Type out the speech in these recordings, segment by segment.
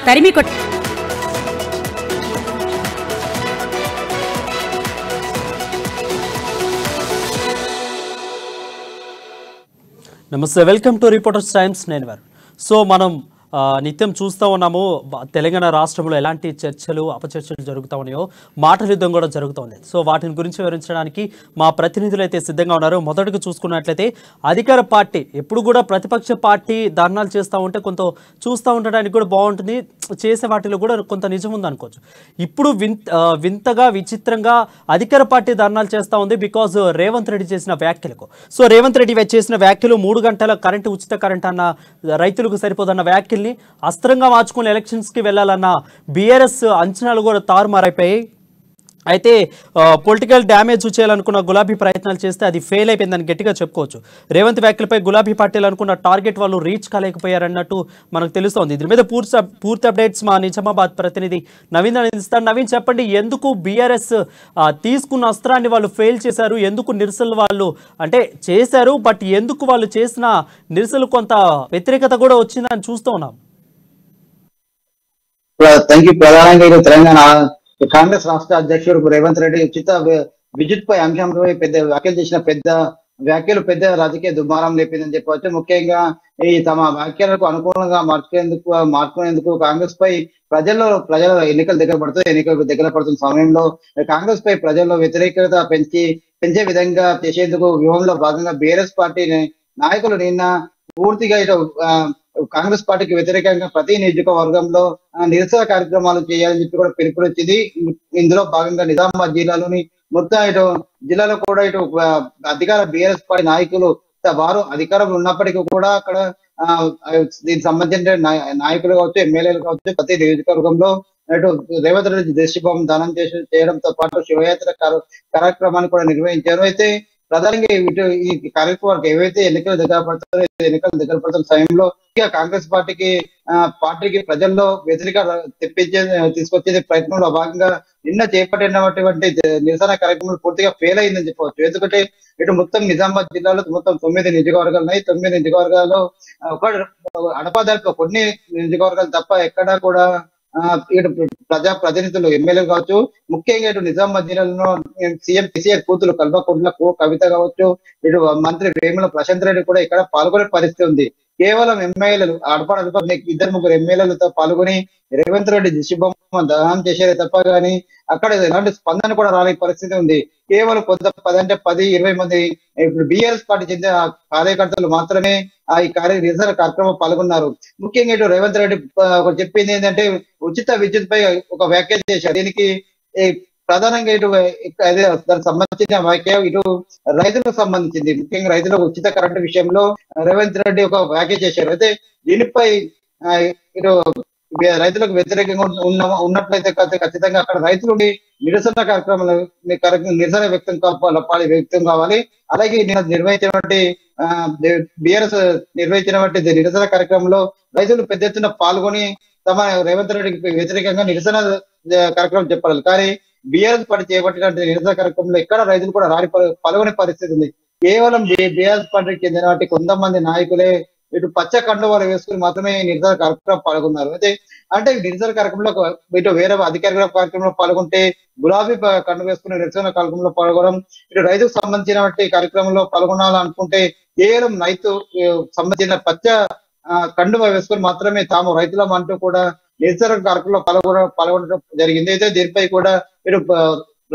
తరిమి కొట్టి నమస్తే, వెల్కమ్ టు రిపోర్టర్స్ టైమ్స్. నేను వారు. సో మనం నిత్యం చూస్తూ ఉన్నాము తెలంగాణ రాష్ట్రంలో ఎలాంటి చర్చలు అపచర్చలు జరుగుతూ ఉన్నాయో మాటల యుద్ధం కూడా జరుగుతూ ఉంది. సో వాటిని గురించి వివరించడానికి మా ప్రతినిధులు అయితే సిద్ధంగా ఉన్నారు. మొదటగా చూసుకున్నట్లయితే అధికార పార్టీ ఎప్పుడు కూడా ప్రతిపక్ష పార్టీ ధర్నాలు చేస్తూ ఉంటే కొంత చూస్తూ ఉండడానికి కూడా బాగుంటుంది, చేసే వాటిలో కూడా కొంత నిజం ఉంది అనుకోవచ్చు. ఇప్పుడు వింతగా విచిత్రంగా అధికార పార్టీ ధర్నాలు చేస్తూ ఉంది బికాజ్ రేవంత్ రెడ్డి చేసిన వ్యాఖ్యలకు. సో రేవంత్ రెడ్డి చేసిన వ్యాఖ్యలు 3 గంటల కరెంటు, ఉచిత కరెంట్ అన్న, రైతులకు సరిపోదన్న వ్యాఖ్యల్ని అస్త్రంగా మార్చుకుని ఎలక్షన్స్కి వెళ్ళాలన్న బీఆర్ఎస్ అంచనాలు కూడా తారుమారైపోయాయి. అయితే పొలిటికల్ డ్యామేజ్ చేయాలనుకున్న గులాబీ ప్రయత్నాలు చేస్తే అది ఫెయిల్ అయిపోయిందని గట్టిగా చెప్పుకోవచ్చు. రేవంత్ వ్యాఖ్యలపై గులాబీ పార్టీలు అనుకున్న టార్గెట్ వాళ్ళు రీచ్ కాలేకపోయారన్నట్టు మనకు తెలుస్తోంది. దీని మీద పూర్తి అప్డేట్స్ మా నిజామాబాద్ ప్రతినిధి నవీన్ అందిస్తారు. నవీన్, చెప్పండి, ఎందుకు బీఆర్ఎస్ తీసుకున్న అస్త్రాన్ని వాళ్ళు ఫెయిల్ చేశారు? ఎందుకు నిరసనలు వాళ్ళు అంటే చేశారు, బట్ ఎందుకు వాళ్ళు చేసిన నిరసనలు కొంత వ్యతిరేకత కూడా వచ్చిందని చూస్తూ ఉన్నాం. ప్రధానంగా తెలంగాణ కాంగ్రెస్ రాష్ట్ర అధ్యక్షుడు రేవంత్ రెడ్డి ఉచిత విద్యుత్ పై అంశంపై పెద్ద వ్యాఖ్యలు చేసిన పెద్ద రాజకీయ దుమారం లేపిందని చెప్పవచ్చు. ముఖ్యంగా ఈ తమ వ్యాఖ్యలకు అనుకూలంగా మార్చుకునేందుకు కాంగ్రెస్ పై ప్రజల ఎన్నికలు దగ్గర పడుతున్న సమయంలో కాంగ్రెస్ పై ప్రజల్లో వ్యతిరేకత పెంచే విధంగా చేసేందుకు వ్యూహంలో భాగంగా బీఆర్ఎస్ పార్టీ నాయకులు నిన్న పూర్తిగా కాంగ్రెస్ పార్టీకి వ్యతిరేకంగా ప్రతి నియోజకవర్గంలో నిరసన కార్యక్రమాలు చేయాలని చెప్పి కూడా పిలుపునిచ్చింది. ఇందులో భాగంగా నిజామాబాద్ జిల్లాలోని మొత్తం జిల్లాలో కూడా అధికార బీఆర్ఎస్ పార్టీ నాయకులు వారు అధికారంలో ఉన్నప్పటికీ కూడా అక్కడ దీనికి సంబంధించిన నాయకులు కావచ్చు, ఎమ్మెల్యేలు కావచ్చు, ప్రతి నియోజకవర్గంలో రేవంత్ రెడ్డి దృష్టిబొమ్మ దానం చేయడంతో పాటు శివయాత్ర కార్యక్రమాన్ని కూడా నిర్వహించారు. అయితే ప్రధానంగా ఈ కార్యక్రమాలకు ఏవైతే ఎన్నికలు దగ్గర పడుతున్న సమయంలో కాంగ్రెస్ పార్టీకి ప్రజల్లో వ్యతిరేక తీసుకొచ్చే ప్రయత్నంలో భాగంగా నిన్న చేపట్టినటువంటి నిరసన కార్యక్రమాలు పూర్తిగా ఫెయిల్ అయిందని చెప్పవచ్చు. ఎందుకంటే మొత్తం నిజామాబాద్ జిల్లాలో మొత్తం 9 నియోజకవర్గాలు ఉన్నాయి. 9 నియోజకవర్గాల్లో అడపాదడప కొన్ని నియోజకవర్గాలు తప్ప ఎక్కడా కూడా ప్రజాప్రతినిధులు, ఎమ్మెల్యేలు కావచ్చు, ముఖ్యంగా నిజామాబాద్ జిల్లాలో సీఎం కేసీఆర్ కూతురు కల్వకుంట్ల కవిత కావచ్చు, మంత్రి వేముల ప్రశాంత్ రెడ్డి కూడా ఇక్కడ పాల్గొనే పరిస్థితి ఉంది. కేవలం ఎమ్మెల్యేలు అడప 2-3 ఎమ్మెల్యేలతో పాల్గొని రేవంత్ రెడ్డి దిశబొమ్మ దహనం చేసేదే తప్ప కానీ అక్కడ ఎలాంటి స్పందన కూడా రాని పరిస్థితి ఉంది. కేవలం 10-20 మంది ఇప్పుడు బీఆర్ఎస్ పార్టీ చెందిన కార్యకర్తలు మాత్రమే ఈ నిరసన కార్యక్రమం పాల్గొన్నారు. ముఖ్యంగా రేవంత్ రెడ్డి చెప్పింది ఏంటంటే ఉచిత విద్యుత్ పై ఒక వ్యాఖ్య చేశారు. దీనికి ప్రధానంగా దానికి సంబంధించిన వ్యాఖ్య రైతులకు సంబంధించింది. ముఖ్యంగా రైతులకు ఉచిత కరెంటు విషయంలో రేవంత్ రెడ్డి ఒక వ్యాఖ్య చేశారు. అయితే దీనిపై రైతులకు వ్యతిరేకంగా ఉన్నట్లయితే ఖచ్చితంగా అక్కడ రైతులు నిరసన కార్యక్రమాలు నిరసన వ్యక్తం కావాలి. అలాగే నిన్న బీఆర్ఎస్ నిర్వహించినటువంటి నిరసన కార్యక్రమంలో రైతులు పెద్ద ఎత్తున పాల్గొని తమ రేవంత్ రెడ్డికి వ్యతిరేకంగా నిరసన కార్యక్రమం చెప్పాలి. కానీ బీఆర్ఎస్ పార్టీ చేపట్టినటువంటి నిరసన కార్యక్రమంలో ఎక్కడ రైతులు కూడా పాల్గొనే పరిస్థితి ఉంది. కేవలం బీఆర్ఎస్ పార్టీకి చెందిన కొంతమంది నాయకులే పచ్చ కండువాలు వేసుకుని మాత్రమే నిరసన కార్యక్రమం పాల్గొన్నారు. అంటే నిరసన కార్యక్రమంలో వేరే అధికారిక కార్యక్రమంలో పాల్గొంటే గులాబీ కండు వేసుకుని నిరసన కార్యక్రమంలో పాల్గొనడం, రైతుకు సంబంధించినటువంటి కార్యక్రమంలో పాల్గొనాలనుకుంటే కేవలం రైతు సంబంధించిన పచ్చ కండువ వేసుకుని మాత్రమే తాము రైతులం అంటూ కూడా నిరసన కార్యక్రమంలో పాల్గొనడం జరిగింది. అయితే దీనిపై కూడా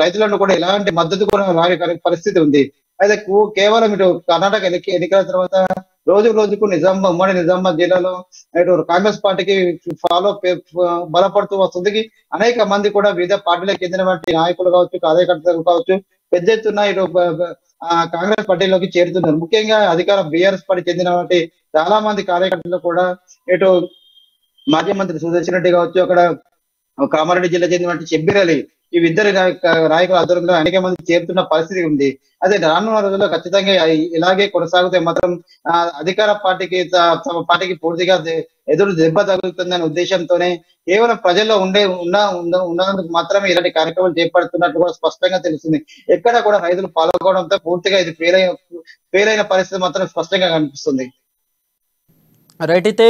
రైతులను కూడా ఎలాంటి మద్దతు కూడా రాని పరిస్థితి ఉంది. అయితే కేవలం కర్ణాటక ఎన్నికల తర్వాత రోజుకు ఉమ్మడి నిజామాబాద్ జిల్లాలో కాంగ్రెస్ పార్టీకి బలపడుతూ వస్తుంది. అనేక మంది కూడా వివిధ పార్టీలకు చెందినటువంటి నాయకులు కావచ్చు, కార్యకర్తలు కావచ్చు, పెద్ద ఎత్తున కాంగ్రెస్ పార్టీలోకి చేరుతున్నారు. ముఖ్యంగా అధికార బీఆర్ఎస్ పార్టీ చెందినటువంటి చాలా మంది కార్యకర్తలు కూడా మాజీ మంత్రి సుదర్శన్ రెడ్డి కావచ్చు, అక్కడ కామారెడ్డి జిల్లా చెందినటువంటి షబ్బీర్ అలీ, ఇద్దరు నాయకుల ఆధ్వర్యంలో అనేక మంది చేరుతున్న పరిస్థితి ఉంది. అదే రానున్న రోజుల్లో ఖచ్చితంగా ఇలాగే కొనసాగితే మాత్రం అధికార పార్టీకి తమ పార్టీకి పూర్తిగా ఎదురు దెబ్బ తగులుతుందనే ఉద్దేశంతోనే కేవలం ప్రజల్లో ఉన్నందుకు మాత్రమే ఇలాంటి కార్యక్రమాలు చేపడుతున్నట్టు కూడా స్పష్టంగా తెలుస్తుంది. ఎక్కడ కూడా రైతులు పాల్గొనడంతో పూర్తిగా ఇది ఫెయిల్ అయిన పరిస్థితి మాత్రం స్పష్టంగా కనిపిస్తుంది. రైట్. అయితే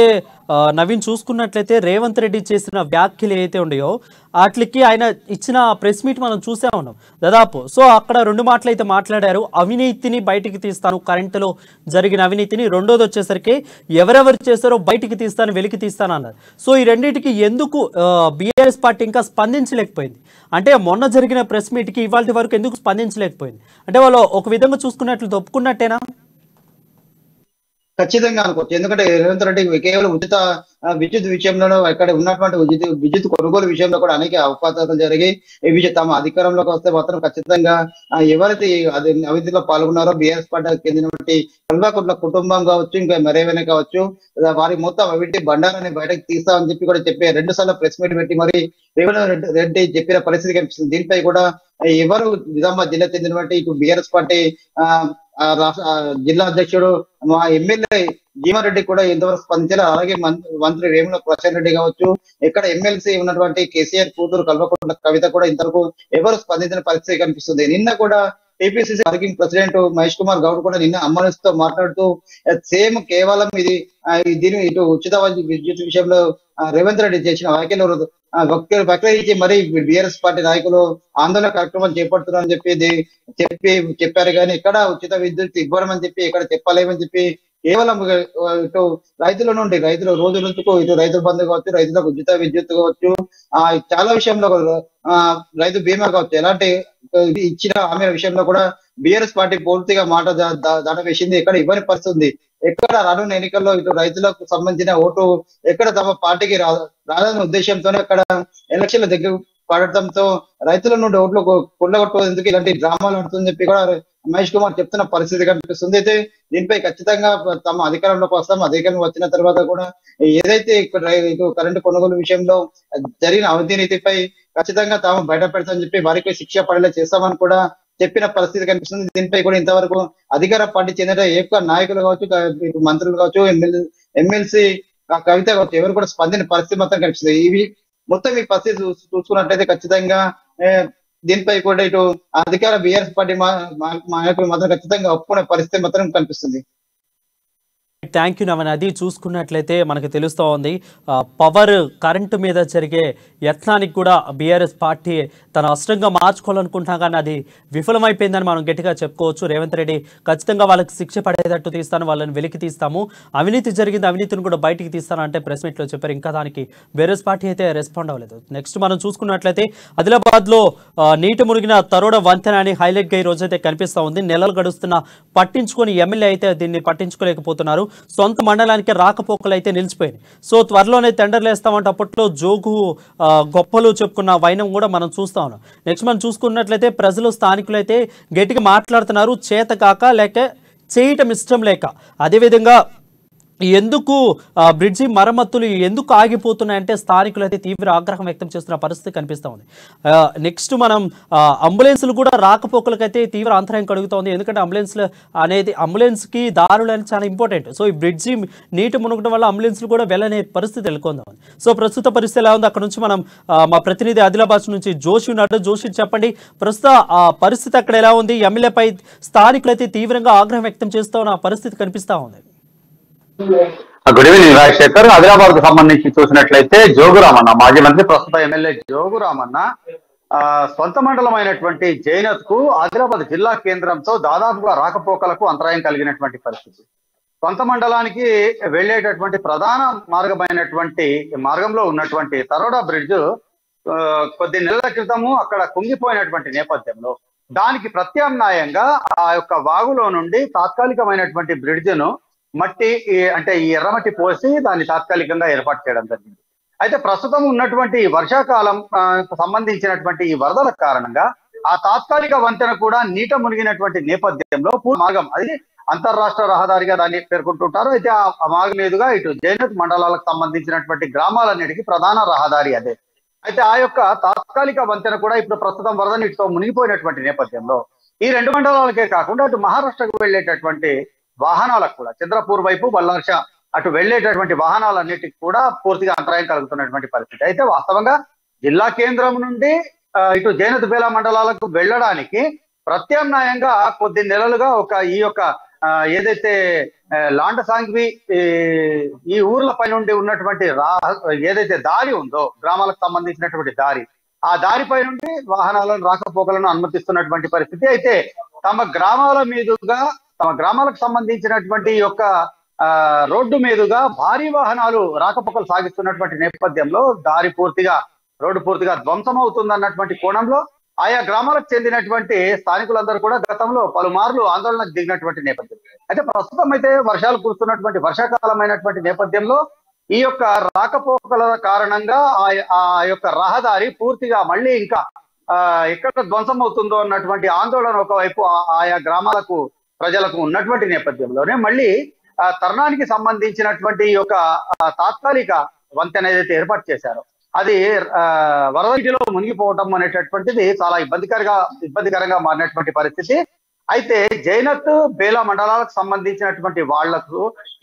నవీన్ చూసుకున్నట్లయితే రేవంత్ రెడ్డి చేసిన వ్యాఖ్యలు ఏవైతే ఉన్నాయో వాటికి ఆయన ఇచ్చిన ప్రెస్ మీట్ మనం చూసే ఉన్నాం దాదాపు. సో అక్కడ రెండు మాటలు అయితే మాట్లాడారు. అవినీతిని బయటికి తీస్తాను, కరెంటులో జరిగిన అవినీతిని. రెండోది వచ్చేసరికి ఎవరెవరు చేస్తారో బయటికి తీస్తాను, వెలికి తీస్తాను అన్నారు. సో ఈ రెండింటికి ఎందుకు బీఆర్ఎస్ పార్టీ ఇంకా స్పందించలేకపోయింది? అంటే మొన్న జరిగిన ప్రెస్ మీట్కి ఇవాళ వరకు ఎందుకు స్పందించలేకపోయింది? అంటే వాళ్ళు ఒక విధంగా చూసుకున్నట్లు ఒప్పుకున్నట్టేనా? ఖచ్చితంగా అనుకోవచ్చు. ఎందుకంటే రేవంత్ రెడ్డి కేవలం ఉచిత విద్యుత్ విషయంలోనూ ఇక్కడ ఉన్నటువంటి విద్యుత్ కొనుగోలు విషయంలో కూడా అనేక అవకతవకలు జరిగి తమ అధికారంలోకి వస్తే మాత్రం ఖచ్చితంగా ఎవరైతే అది అవినీతిలో పాల్గొన్నారో బీఆర్ఎస్ పార్టీకి చెందినటువంటి కల్వకుంట్ల కుటుంబం కావచ్చు, ఇంకా మరేమైనా కావచ్చు, వారి మొత్తం అవినీతి బండారాన్ని బయటకు తీస్తామని చెప్పి కూడా చెప్పి 2 సార్లు ప్రెస్ మీట్ పెట్టి మరి రేవంత్ రెడ్డి చెప్పిన పరిస్థితి కనిపిస్తుంది. దీనిపై కూడా ఎవరు నిజామాబాద్ జిల్లా చెందినటువంటి ఇటు బీఆర్ఎస్ పార్టీ జిల్లా అధ్యక్షుడు మా ఎమ్మెల్యే జీవారెడ్డి కూడా ఎంతవరకు స్పందించారు. అలాగే మంత్రి వేముల ప్రశాంత్ రెడ్డి కావచ్చు, ఇక్కడ ఎమ్మెల్సీ ఉన్నటువంటి కేసీఆర్ కూతురు కల్వకుంట్ల కవిత కూడా ఇంతవరకు ఎవరు స్పందించిన పరిస్థితి కనిపిస్తుంది. నిన్న కూడా TPCC working president Mahesh Kumar Goud కూడా నిన్న అమ్మనిస్తో మాట్లాడుతూ సేమ్ కేవలం దీని ఇటు ఉచిత విద్యుత్ విషయంలో రేవంత్ రెడ్డి చేసిన వ్యాఖ్యలు వక్రీకరించి మరి బీఆర్ఎస్ పార్టీ నాయకులు ఆందోళన కార్యక్రమం చేపడుతున్నారని చెప్పారు. కానీ ఇక్కడ ఉచిత విద్యుత్ ఇవ్వమని చెప్పి ఇక్కడ చెప్పలేమని చెప్పి కేవలం ఇటు రైతుల నుండి రోజు రోజుకు ఇటు రైతు బంధు కావచ్చు, రైతులకు ఉచిత విద్యుత్ కావచ్చు, చాలా విషయంలో రైతు బీమా కావచ్చు, ఎలాంటి ఇచ్చిన హామీల విషయంలో కూడా బీఆర్ఎస్ పార్టీ పూర్తిగా మాట దాట వేసింది. ఎక్కడ ఇవ్వని పరిస్థితి, ఎక్కడ రానున్న ఎన్నికల్లో ఇటు రైతులకు సంబంధించిన ఓటు ఎక్కడ తమ పార్టీకి రాదన్న ఉద్దేశంతోనే అక్కడ ఎలక్షన్ల దగ్గర పడటంతో రైతుల నుండి ఓట్లు కొల్లగొట్టేందుకు ఇలాంటి డ్రామాలు ఆడుతుందని చెప్పి కూడా మహేష్ కుమార్ చెప్తున్న పరిస్థితి కనిపిస్తుంది. అయితే దీనిపై ఖచ్చితంగా తమ అధికారంలోకి వస్తాం, అధికారం వచ్చిన తర్వాత కూడా ఏదైతే ఇటు కరెంటు కొనుగోలు విషయంలో జరిగిన అవినీతిపై ఖచ్చితంగా తాము బయట పెడతామని చెప్పి వారికి శిక్ష పడేలా చేస్తామని కూడా చెప్పిన పరిస్థితి కనిపిస్తుంది. దీనిపై కూడా ఇంతవరకు అధికార పార్టీ చెందిన ఏ నాయకులు కావచ్చు, మంత్రులు కావచ్చు, ఎమ్మెల్సీ కవిత కావచ్చు, ఎవరు కూడా స్పందించిన పరిస్థితి మాత్రం కనిపిస్తుంది. మొత్తం ఈ పరిస్థితి చూసుకున్నట్లయితే ఖచ్చితంగా దీనిపై కూడా ఇటు అధికార బీఆర్ఎస్ పార్టీ నాయకులు మాత్రం ఖచ్చితంగా ఒప్పుకునే పరిస్థితి మాత్రం కనిపిస్తుంది. Thank you నవన్. అది చూసుకున్నట్లయితే మనకు తెలుస్తూ ఉంది పవర్ కరెంటు మీద జరిగే యత్నానికి కూడా బీఆర్ఎస్ పార్టీ తన అస్త్రంగా మార్చుకోవాలనుకుంటున్నా కానీ అది విఫలమైపోయిందని మనం గట్టిగా చెప్పుకోవచ్చు. రేవంత్ రెడ్డి ఖచ్చితంగా వాళ్ళకి శిక్ష పడేటట్టు తీస్తాను, వాళ్ళని వెలికి తీస్తాము, అవినీతి జరిగింది, అవినీతిని కూడా బయటికి తీస్తాను అంటే ప్రెస్ మీట్లో చెప్పారు. ఇంకా దానికి బీఆర్ఎస్ పార్టీ అయితే రెస్పాండ్ అవ్వలేదు. నెక్స్ట్ మనం చూసుకున్నట్లయితే ఆదిలాబాద్లో నీటి మునిగిన తరోడ వంతెన అని హైలైట్గా ఈ రోజైతే కనిపిస్తూ ఉంది. నెలలు గడుస్తున్న పట్టించుకొని ఎమ్మెల్యే అయితే దీన్ని పట్టించుకోలేకపోతున్నారు. సొంత మండలానికి రాకపోకలు అయితే నిలిచిపోయింది. సో త్వరలోనే టెండర్లు వేస్తామంటే అప్పట్లో జోగు గొప్పలు చెప్పుకున్న వైనం కూడా మనం చూస్తా ఉన్నాం. నెక్స్ట్ మనం చూసుకున్నట్లయితే ప్రజలు స్థానికులు అయితే గట్టిగా మాట్లాడుతున్నారు, చేత కాక లేక చేయటం ఇష్టం లేక. అదేవిధంగా ఎందుకు బ్రిడ్జి మరమ్మతులు ఎందుకు ఆగిపోతున్నాయంటే స్థానికులు అయితే తీవ్ర ఆగ్రహం వ్యక్తం చేస్తున్న పరిస్థితి కనిపిస్తూ ఉంది. నెక్స్ట్ మనం అంబులెన్సులు కూడా రాకపోకలకైతే తీవ్ర అంతరాయం కలుగుతుంది. ఎందుకంటే అంబులెన్స్కి దారులు అనేది చాలా ఇంపార్టెంట్. సో ఈ బ్రిడ్జి నీటి మునగడం వల్ల అంబులెన్స్లు కూడా వెళ్ళనే పరిస్థితి నెలకొందాం. సో ప్రస్తుత పరిస్థితి ఎలా ఉంది అక్కడ నుంచి మనం మా ప్రతినిధి ఆదిలాబాద్ నుంచి జోషి ఉన్నాడు. జోషి చెప్పండి, ప్రస్తుత పరిస్థితి అక్కడ ఎలా ఉంది? ఎమ్మెల్యేపై స్థానికులు అయితే తీవ్రంగా ఆగ్రహం వ్యక్తం చేస్తూ ఉన్న పరిస్థితి కనిపిస్తూ ఉంది. Good evening Rajasekhar. ఆదిలాబాద్ కు సంబంధించి చూసినట్లయితే జోగురామన్న మాజీ మంత్రి, ప్రస్తుత ఎమ్మెల్యే జోగురామన్న సొంత మండలం అయినటువంటి జైనత్ కు ఆదిలాబాద్ జిల్లా కేంద్రంతో దాదాపుగా రాకపోకలకు అంతరాయం కలిగినటువంటి పరిస్థితి. సొంత మండలానికి వెళ్లేటటువంటి ప్రధాన మార్గమైనటువంటి మార్గంలో ఉన్నటువంటి తరోడా బ్రిడ్జ్ కొద్ది నెలల క్రితము అక్కడ కుంగిపోయినటువంటి నేపథ్యంలో దానికి ప్రత్యామ్నాయంగా ఆ యొక్క వాగులో నుండి తాత్కాలికమైనటువంటి బ్రిడ్జ్ను మట్టి అంటే ఈ ఎర్రమట్టి పోసి దాన్ని తాత్కాలికంగా ఏర్పాటు చేయడం జరిగింది. అయితే ప్రస్తుతం ఉన్నటువంటి వర్షాకాలం సంబంధించినటువంటి ఈ వరదల కారణంగా ఆ తాత్కాలిక వంతెన కూడా నీట మునిగినటువంటి నేపథ్యంలో మార్గం అది అంతర్రాష్ట్ర రహదారిగా దాన్ని పేర్కొంటుంటారు. అయితే ఆ మార్గం మీదుగా ఇటు జైనత్ మండలాలకు సంబంధించినటువంటి గ్రామాలన్నిటికీ ప్రధాన రహదారి అదే. అయితే ఆ యొక్క తాత్కాలిక వంతెన కూడా ఇప్పుడు ప్రస్తుతం వరద నీటితో మునిగిపోయినటువంటి నేపథ్యంలో ఈ 2 మండలాలకే కాకుండా అటు మహారాష్ట్రకు వెళ్లేటటువంటి వాహనాలకు కూడా చంద్రపూర్ వైపు బల్లార్ష అటు వెళ్లేటటువంటి వాహనాలన్నిటికీ కూడా పూర్తిగా అంతరాయం కలుగుతున్నటువంటి పరిస్థితి. అయితే వాస్తవంగా జిల్లా కేంద్రం నుండి ఇటు జైనత్ బేలా మండలాలకు వెళ్ళడానికి ప్రత్యామ్నాయంగా కొద్ది నెలలుగా ఈ యొక్క ఏదైతే లాండసాంగ్వి ఈ ఊర్ల పై నుండి ఉన్నటువంటి ఏదైతే దారి ఉందో గ్రామాలకు సంబంధించినటువంటి దారి, ఆ దారిపై నుండి వాహనాలను రాకపోకలను అనుమతిస్తున్నటువంటి పరిస్థితి. అయితే తమ గ్రామాలకు సంబంధించినటువంటి యొక్క రోడ్డు మీదుగా భారీ వాహనాలు రాకపోకలు సాగిస్తున్నటువంటి నేపథ్యంలో రోడ్డు పూర్తిగా ధ్వంసం అవుతుందన్నటువంటి కోణంలో ఆయా గ్రామాలకు చెందినటువంటి స్థానికులందరూ కూడా గతంలో పలుమార్లు ఆందోళనకు దిగినటువంటి నేపథ్యం. అయితే ప్రస్తుతం అయితే వర్షాలు కురుస్తున్నటువంటి వర్షాకాలమైనటువంటి నేపథ్యంలో ఈ యొక్క రాకపోకల కారణంగా ఆ యొక్క రహదారి పూర్తిగా మళ్ళీ ఇంకా ఎక్కడ ధ్వంసం అవుతుందో అన్నటువంటి ఆందోళన ఒకవైపు ఆయా గ్రామాలకు ప్రజలకు ఉన్నటువంటి నేపథ్యంలోనే మళ్ళీ తరుణానికి సంబంధించినటువంటి ఈ యొక్క తాత్కాలిక వంతెన ఏదైతే ఏర్పాటు చేశారో అది వరద నీటిలో మునిగిపోవటం అనేటటువంటిది చాలా ఇబ్బందికరంగా మారినటువంటి పరిస్థితి. అయితే జైనత్ బేలా మండలాలకు సంబంధించినటువంటి వాళ్లకు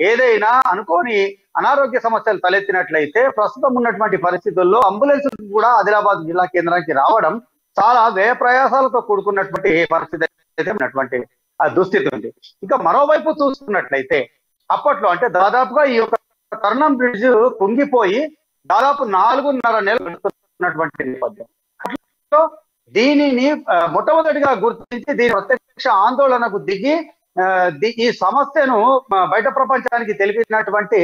ఏదైనా అనుకోని అనారోగ్య సమస్యలు తలెత్తినట్లయితే ప్రస్తుతం ఉన్నటువంటి పరిస్థితుల్లో అంబులెన్స్ కూడా ఆదిలాబాద్ జిల్లా కేంద్రానికి రావడం చాలా వ్యయ ప్రయాసాలతో కూడుకున్నటువంటి పరిస్థితి అయితే ఉన్నటువంటి దుస్థితి ఉంది. ఇక మరోవైపు చూసుకున్నట్లయితే అప్పట్లో అంటే దాదాపుగా ఈ యొక్క కర్ణం బ్రిడ్జ్ కుంగిపోయి దాదాపు 4.5 నెలలు గడుస్తున్నటువంటి నేపథ్యం. దీనిని మొట్టమొదటిగా గుర్తించి దీని ప్రత్యక్ష ఆందోళనకు దిగి ఈ సమస్యను బయట ప్రపంచానికి తెలిపినటువంటి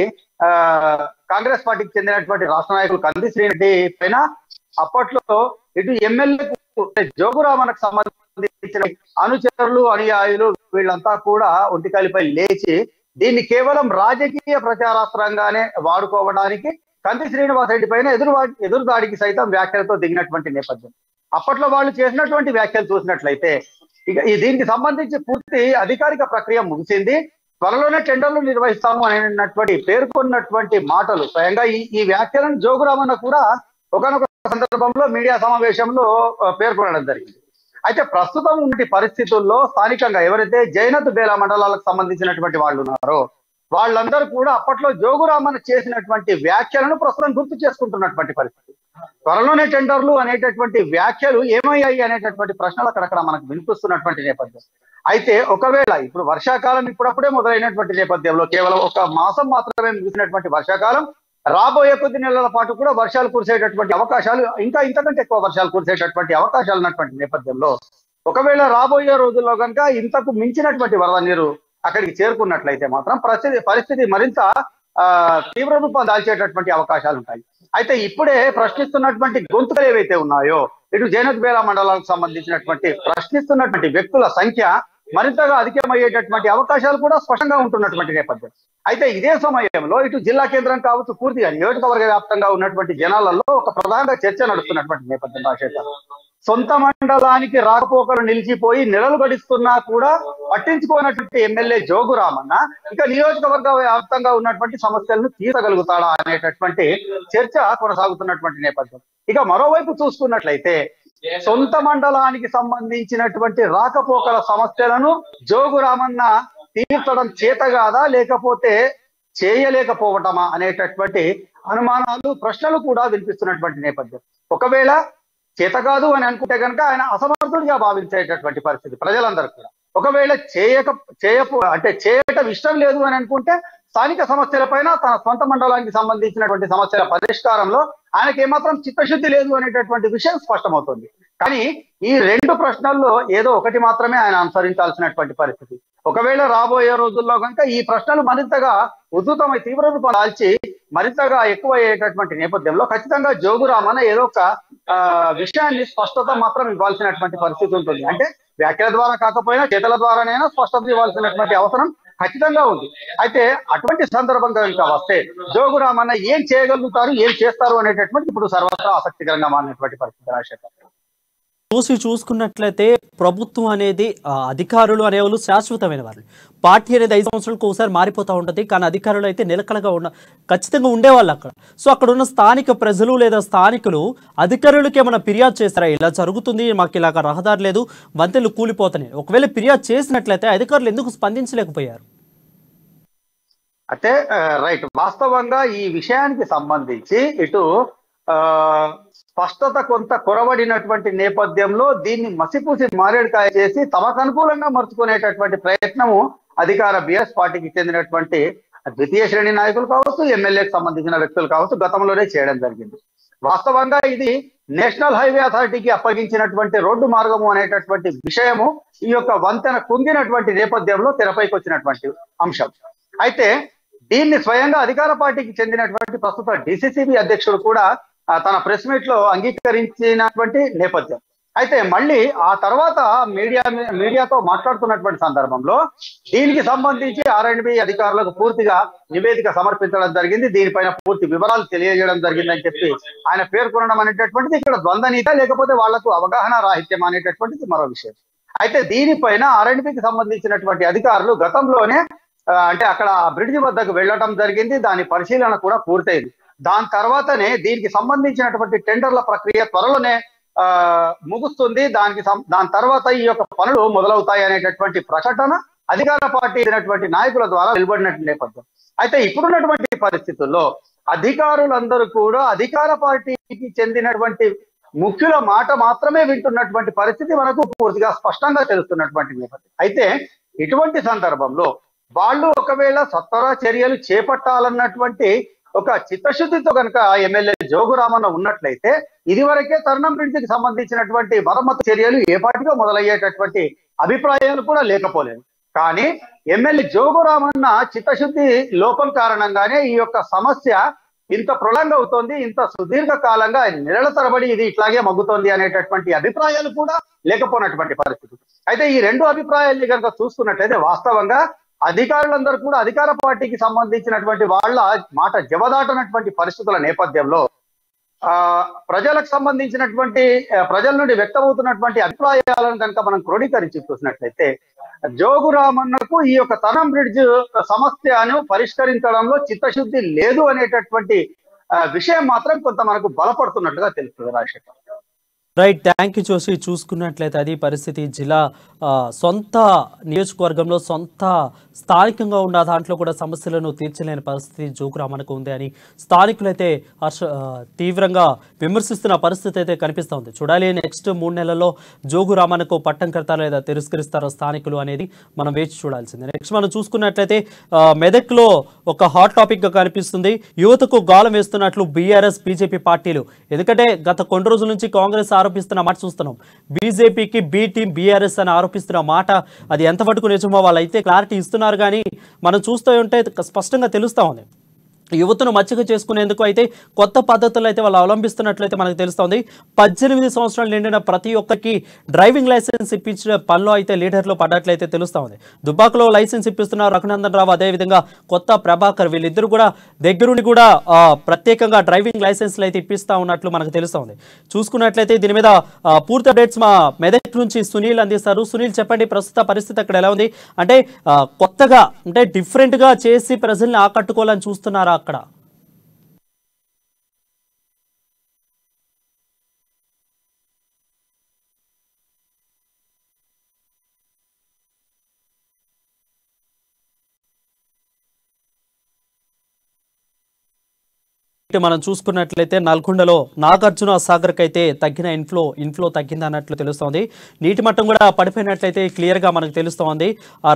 కాంగ్రెస్ పార్టీకి చెందినటువంటి రాష్ట్ర నాయకులు కంది శ్రీరెడ్డి పైన అప్పట్లో ఇటు ఎమ్మెల్యేకు జోగురామన్కు సంబంధించిన అనుచరులు అనుయాయులు వీళ్ళంతా కూడా ఒంటికాలిపై లేచి దీన్ని కేవలం రాజకీయ ప్రచారాస్త్రంగానే వాడుకోవడానికి కంది శ్రీనివాసరెడ్డి పైన ఎదురుదాడికి సైతం వ్యాఖ్యలతో దిగినటువంటి నేపథ్యం. అప్పట్లో వాళ్ళు చేసినటువంటి వ్యాఖ్యలు చూసినట్లయితే ఇక దీనికి సంబంధించి పూర్తి అధికారిక ప్రక్రియ ముగిసింది, త్వరలోనే టెండర్లు నిర్వహిస్తాము అనేటువంటి పేర్కొన్నటువంటి మాటలు స్వయంగా ఈ వ్యాఖ్యలను జోగురామన్న కూడా ఒకనొక సందర్భంలో మీడియా సమావేశంలో పేర్కొనడం జరిగింది. అయితే ప్రస్తుతం ఉన్నటి పరిస్థితుల్లో స్థానికంగా ఎవరైతే జైనత్ బేలా మండలాలకు సంబంధించినటువంటి వాళ్ళు ఉన్నారో వాళ్ళందరూ కూడా అప్పట్లో జోగురామన్న చేసినటువంటి వ్యాఖ్యలను ప్రస్తుతం గుర్తు చేసుకుంటున్నటువంటి పరిస్థితి. త్వరలోనే టెండర్లు అనేటటువంటి వ్యాఖ్యలు ఏమయ్యాయి అనేటటువంటి ప్రశ్నలు అక్కడక్కడ మనకు వినిపిస్తున్నటువంటి నేపథ్యం. అయితే ఒకవేళ ఇప్పుడు వర్షాకాలం ఇప్పుడప్పుడే మొదలైనటువంటి నేపథ్యంలో కేవలం 1 మాసం మాత్రమే ముగిసినటువంటి వర్షాకాలం రాబోయే కొద్ది నెలల పాటు కూడా వర్షాలు కురిసేటటువంటి అవకాశాలు ఇంతకంటే ఎక్కువ వర్షాలు కురిసేటటువంటి అవకాశాలు ఉన్నటువంటి నేపథ్యంలో ఒకవేళ రాబోయే రోజుల్లో కనుక ఇంతకు మించినటువంటి వరద నీరు అక్కడికి చేరుకున్నట్లయితే మాత్రం పరిస్థితి మరింత తీవ్ర రూపం దాల్చేటటువంటి అవకాశాలు ఉంటాయి. అయితే ఇప్పుడే ప్రశ్నిస్తున్నటువంటి గొంతుకలు ఏవైతే ఉన్నాయో ఇటు జైనత్ బేలా మండలాలకు సంబంధించినటువంటి ప్రశ్నిస్తున్నటువంటి వ్యక్తుల సంఖ్య మరింతగా అధికమయ్యేటటువంటి అవకాశాలు కూడా స్పష్టంగా ఉంటున్నటువంటి నేపథ్యం. అయితే ఇదే సమయంలో ఇటు జిల్లా కేంద్రం కావచ్చు పూర్తిగా నియోజకవర్గ వ్యాప్తంగా ఉన్నటువంటి జనాలలో ఒక ప్రధాన చర్చ నడుస్తున్నటువంటి నేపథ్యం. రాజశేఖర్ సొంత మండలానికి రాకపోకలు నిలిచిపోయి నెలలు గడిస్తున్నా కూడా పట్టించుకోనటువంటి ఎమ్మెల్యే జోగురామన్న ఇక నియోజకవర్గ వ్యాప్తంగా ఉన్నటువంటి సమస్యలను తీర్చగలుగుతాడా అనేటటువంటి చర్చ కొనసాగుతున్నటువంటి నేపథ్యం. ఇక మరోవైపు చూసుకున్నట్లయితే సొంత మండలానికి సంబంధించినటువంటి రాకపోకల సమస్యలను జోగురామన్న తీర్చడం చేతగాదా లేకపోతే చేయలేకపోవటమా అనేటటువంటి అనుమానాలు ప్రశ్నలు కూడా వినిపిస్తున్నటువంటి నేపథ్యం. ఒకవేళ చేత కాదు అని అనుకుంటే కనుక ఆయన అసమర్థుడిగా భావించేటటువంటి పరిస్థితి ప్రజలందరూ కూడా. ఒకవేళ చేయటం ఇష్టం లేదు అని అనుకుంటే స్థానిక సమస్యలపైన తన సొంత మండలానికి సంబంధించినటువంటి సమస్యల పరిష్కారంలో ఆయనకి ఏమాత్రం చిత్తశుద్ధి లేదు అనేటటువంటి విషయం స్పష్టమవుతుంది. కానీ ఈ 2 ప్రశ్నల్లో ఏదో ఒకటి మాత్రమే ఆయన అనుసరించాల్సినటువంటి పరిస్థితి. ఒకవేళ రాబోయే రోజుల్లో కనుక ఈ ప్రశ్నలు మరింతగా ఉధృతమై తీవ్ర రూపం దాల్చి మరింతగా ఎక్కువ అయ్యేటటువంటి నేపథ్యంలో ఖచ్చితంగా జోగురామన్న ఏదో ఒక విషయాన్ని స్పష్టత మాత్రం ఇవ్వాల్సినటువంటి పరిస్థితి ఉంటుంది. అంటే వ్యాఖ్యల ద్వారా కాకపోయినా చేతల ద్వారానైనా స్పష్టత ఇవ్వాల్సినటువంటి అవసరం ఖచ్చితంగా ఉంది. అయితే అటువంటి సందర్భంగా ఇంకా వస్తే జోగురామన్న ఏం చేయగలుగుతారు, ఏం చేస్తారు అనేటటువంటి ఇప్పుడు సర్వత్రా ఆసక్తికరంగా మారినటువంటి పరిస్థితి. రాజశేఖర్ చూసుకున్నట్లయితే ప్రభుత్వం అనేది అధికారులు అనేవాళ్ళు శాశ్వతమైన వారు. పార్టీ అనేది 5 సంవత్సరాలకు ఒకసారి మారిపోతూ ఉంటుంది, కానీ అధికారులు అయితే నిలకడగా ఖచ్చితంగా ఉండేవాళ్ళు అక్కడ. సో అక్కడ ఉన్న స్థానిక ప్రజలు లేదా స్థానికులు అధికారులకు ఏమైనా ఫిర్యాదు చేస్తారా, ఇలా జరుగుతుంది, మాకు ఇలాగ రహదారి లేదు, వంతెనలు కూలిపోతున్నాయి, ఒకవేళ ఫిర్యాదు చేసినట్లయితే అధికారులు ఎందుకు స్పందించలేకపోయారు? అయితే రైట్, వాస్తవంగా ఈ విషయానికి సంబంధించి ఇటు స్పష్టత కొంత కొరవడినటువంటి నేపథ్యంలో దీన్ని మసిపూసి మారేడుకాయ చేసి తమకు అనుకూలంగా మర్చుకునేటటువంటి ప్రయత్నము అధికార బిఎస్ పార్టీకి చెందినటువంటి ద్వితీయ శ్రేణి నాయకులు కావచ్చు, ఎమ్మెల్యేకి సంబంధించిన వ్యక్తులు కావచ్చు, గతంలోనే చేయడం జరిగింది. వాస్తవంగా ఇది నేషనల్ హైవే అథారిటీకి అప్పగించినటువంటి రోడ్డు మార్గము అనేటటువంటి విషయము ఈ యొక్క వంతెన కుంగినటువంటి నేపథ్యంలో తెరపైకి వచ్చినటువంటి అంశం. అయితే దీన్ని స్వయంగా అధికార పార్టీకి చెందినటువంటి ప్రస్తుత డిసిసిబి అధ్యక్షుడు కూడా తన ప్రెస్ మీట్ లో అంగీకరించినటువంటి నేపథ్యం. అయితే మళ్ళీ ఆ తర్వాత మీడియాతో మాట్లాడుతున్నటువంటి సందర్భంలో దీనికి సంబంధించి ఆర్ఎండ్బి అధికారులకు పూర్తిగా నివేదిక సమర్పించడం జరిగింది, దీనిపైన పూర్తి వివరాలు తెలియజేయడం జరిగిందని చెప్పి ఆయన పేర్కొనడం అనేటటువంటిది ఇక్కడ ద్వంద్వనీత లేకపోతే వాళ్లకు అవగాహన రాహిత్యం అనేటటువంటిది మరో విషయం. అయితే దీనిపైన ఆర్ఎండ్బికి సంబంధించినటువంటి అధికారులు గతంలోనే అంటే అక్కడ బ్రిడ్జి వద్దకు వెళ్ళడం జరిగింది, దాని పరిశీలన కూడా పూర్తయింది. దాని తర్వాతనే దీనికి సంబంధించినటువంటి టెండర్ల ప్రక్రియ త్వరలోనే ముగుస్తుంది, దాని తర్వాత ఈ యొక్క పనులు మొదలవుతాయి అనేటటువంటి ప్రకటన అధికార పార్టీ అయినటువంటి నాయకుల ద్వారా వెలువడినటువంటి నేపథ్యం. అయితే ఇప్పుడున్నటువంటి పరిస్థితుల్లో అధికారులందరూ కూడా అధికార పార్టీకి చెందినటువంటి ముఖ్యుల మాట మాత్రమే వింటున్నటువంటి పరిస్థితి మనకు పూర్తిగా స్పష్టంగా తెలుస్తున్నటువంటి నేపథ్యం. అయితే ఇటువంటి సందర్భంలో వాళ్ళు ఒకవేళ సత్వర చర్యలు చేపట్టాలన్నటువంటి ఒక చిత్తశుద్ధితో కనుక ఎమ్మెల్యే జోగురామన్న ఉన్నట్లయితే ఇదివరకే తరుణం బ్రిడ్జికి సంబంధించినటువంటి మరమ్మతు చర్యలు ఏపాటిగా మొదలయ్యేటటువంటి అభిప్రాయాలు కూడా లేకపోలేదు. కానీ ఎమ్మెల్యే జోగురామన్న చిత్తశుద్ధి లోపం కారణంగానే ఈ యొక్క సమస్య ఇంత ప్రొలాంగ్ అవుతోంది, ఇంత సుదీర్ఘ కాలంగా నెలల తరబడి ఇది ఇట్లాగే మగ్గుతోంది అనేటటువంటి అభిప్రాయాలు కూడా లేకపోయినటువంటి పరిస్థితి. అయితే ఈ రెండు అభిప్రాయాల్ని కనుక చూసుకున్నట్లయితే వాస్తవంగా అధికారులందరూ కూడా అధికార పార్టీకి సంబంధించినటువంటి వాళ్ళ మాట జవదాటనటువంటి పరిస్థితుల నేపథ్యంలో ప్రజలకు సంబంధించినటువంటి ప్రజల నుండి వ్యక్తమవుతున్నటువంటి అభిప్రాయాలను కనుక మనం క్రోడీకరించి చూసినట్లయితే జోగురామన్నకు ఈ యొక్క తనం బ్రిడ్జ్ సమస్యను పరిష్కరించడంలో చిత్తశుద్ధి లేదు అనేటటువంటి విషయం మాత్రం కొంత మనకు బలపడుతున్నట్లుగా తెలుస్తుంది. Rajasekhar right, thank you Joshi. చూసుకున్నట్లయితే అది పరిస్థితి. జిల్లా సొంత నియోజకవర్గంలో సొంత స్థానికంగా ఉన్న దాంట్లో కూడా సమస్యలను తీర్చలేని పరిస్థితి జోగురామన్నకు ఉంది అని స్థానికులైతే తీవ్రంగా విమర్శిస్తున్న పరిస్థితి అయితే కనిపిస్తూ ఉంది. చూడాలి నెక్స్ట్ 3 నెలల్లో జోగురామన్నకు పట్టం కడతారో లేదా తిరస్కరిస్తారో స్థానికులు అనేది మనం వేచి చూడాల్సిందే. నెక్స్ట్ మనం చూసుకున్నట్లయితే మెదక్లో ఒక హాట్ టాపిక్గా కనిపిస్తుంది. యువతకు గాలం వేస్తున్నట్లు బీఆర్ఎస్ బీజేపీ పార్టీలు. ఎందుకంటే గత కొన్ని రోజుల నుంచి కాంగ్రెస్ ఆరోపిస్తున్న మాట చూస్తున్నాం, బీజేపీకి బి టీం బీఆర్ఎస్ అని ఆరోపిస్తున్న మాట అది ఎంతవరకు నిజమో వాళ్ళు అయితే క్లారిటీ ఇస్తున్నారు, కానీ మనం చూస్తూ ఉంటే స్పష్టంగా తెలుస్తూ ఉంది. యువతను మచ్చిక చేసుకునేందుకు అయితే కొత్త పద్ధతులు అయితే వాళ్ళు అవలంబిస్తున్నట్లయితే మనకు తెలుస్తోంది. 18 సంవత్సరాలు నిండిన ప్రతి ఒక్కరికి డ్రైవింగ్ లైసెన్స్ ఇప్పించిన పనిలో అయితే లీడర్లో పడ్డట్లయితే తెలుస్తూ ఉంది. దుబ్బాకలో లైసెన్స్ ఇప్పిస్తున్నారు రఘునందన్ రావు, అదేవిధంగా కొత్త ప్రభాకర్, వీళ్ళిద్దరు కూడా దగ్గరుండి కూడా ప్రత్యేకంగా డ్రైవింగ్ లైసెన్స్లు అయితే ఇప్పిస్తూ ఉన్నట్లు మనకు తెలుస్తోంది. చూసుకున్నట్లయితే దీని మీద పూర్తి అప్డేట్స్ మా మెదక్ నుంచి సునీల్ అందిస్తారు. సునీల్, చెప్పండి ప్రస్తుత పరిస్థితి అక్కడ ఎలా ఉంది? అంటే కొత్తగా అంటే డిఫరెంట్గా చేసి ప్రజల్ని ఆకట్టుకోవాలని చూస్తున్నారా అక్కడ? మనం చూసుకున్నట్లయితే నల్గొండలో నాగార్జున సాగర్కి అయితే తగ్గిన ఇన్ఫ్లో తగ్గింది అన్నట్లు తెలుస్తోంది. నీటి మట్టం కూడా పడిపోయినట్లయితే క్లియర్గా మనకు తెలుస్తోంది.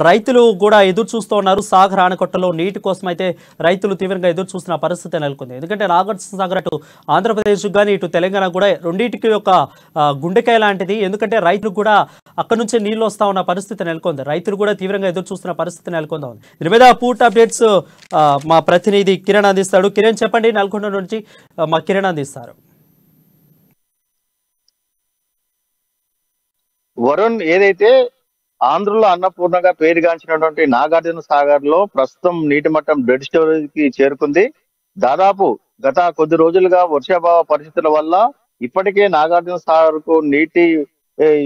రైతులు కూడా ఎదురు చూస్తూ ఉన్నారు. సాగర్ ఆనకట్టలో నీటి కోసం అయితే రైతులు తీవ్రంగా ఎదురు చూస్తున్న పరిస్థితి నెలకొంది. ఎందుకంటే నాగార్జున సాగర్ అటు ఆంధ్రప్రదేశ్ కానీ ఇటు తెలంగాణ కూడా రెండింటికి ఒక గుండెకాయ లాంటిది. ఎందుకంటే రైతులు కూడా అక్కడ నుంచే నీళ్లు వస్తా ఉన్న పరిస్థితి నెలకొంది. రైతులు కూడా తీవ్రంగా ఎదురు చూస్తున్న పరిస్థితి నెలకొందా ఉంది. దీని మీద పూర్తి అప్డేట్స్ మా ప్రతినిధి కిరణ్ అందిస్తాడు. కిరణ్, చెప్పండి, నల్గొండ నుంచి మా కిరణ్ అందిస్తారు. వరుణ్, ఏదైతే ఆంధ్రలో అన్నపూర్ణగా పేరుగాంచినటువంటి నాగార్జున సాగర్ లో ప్రస్తుతం నీటి మట్టం డెడ్ స్టోరేజ్ కి చేరుకుంది. దాదాపు గత కొద్ది రోజులుగా వర్షాభావ పరిస్థితుల వల్ల ఇప్పటికే నాగార్జున సాగర్ కు నీటి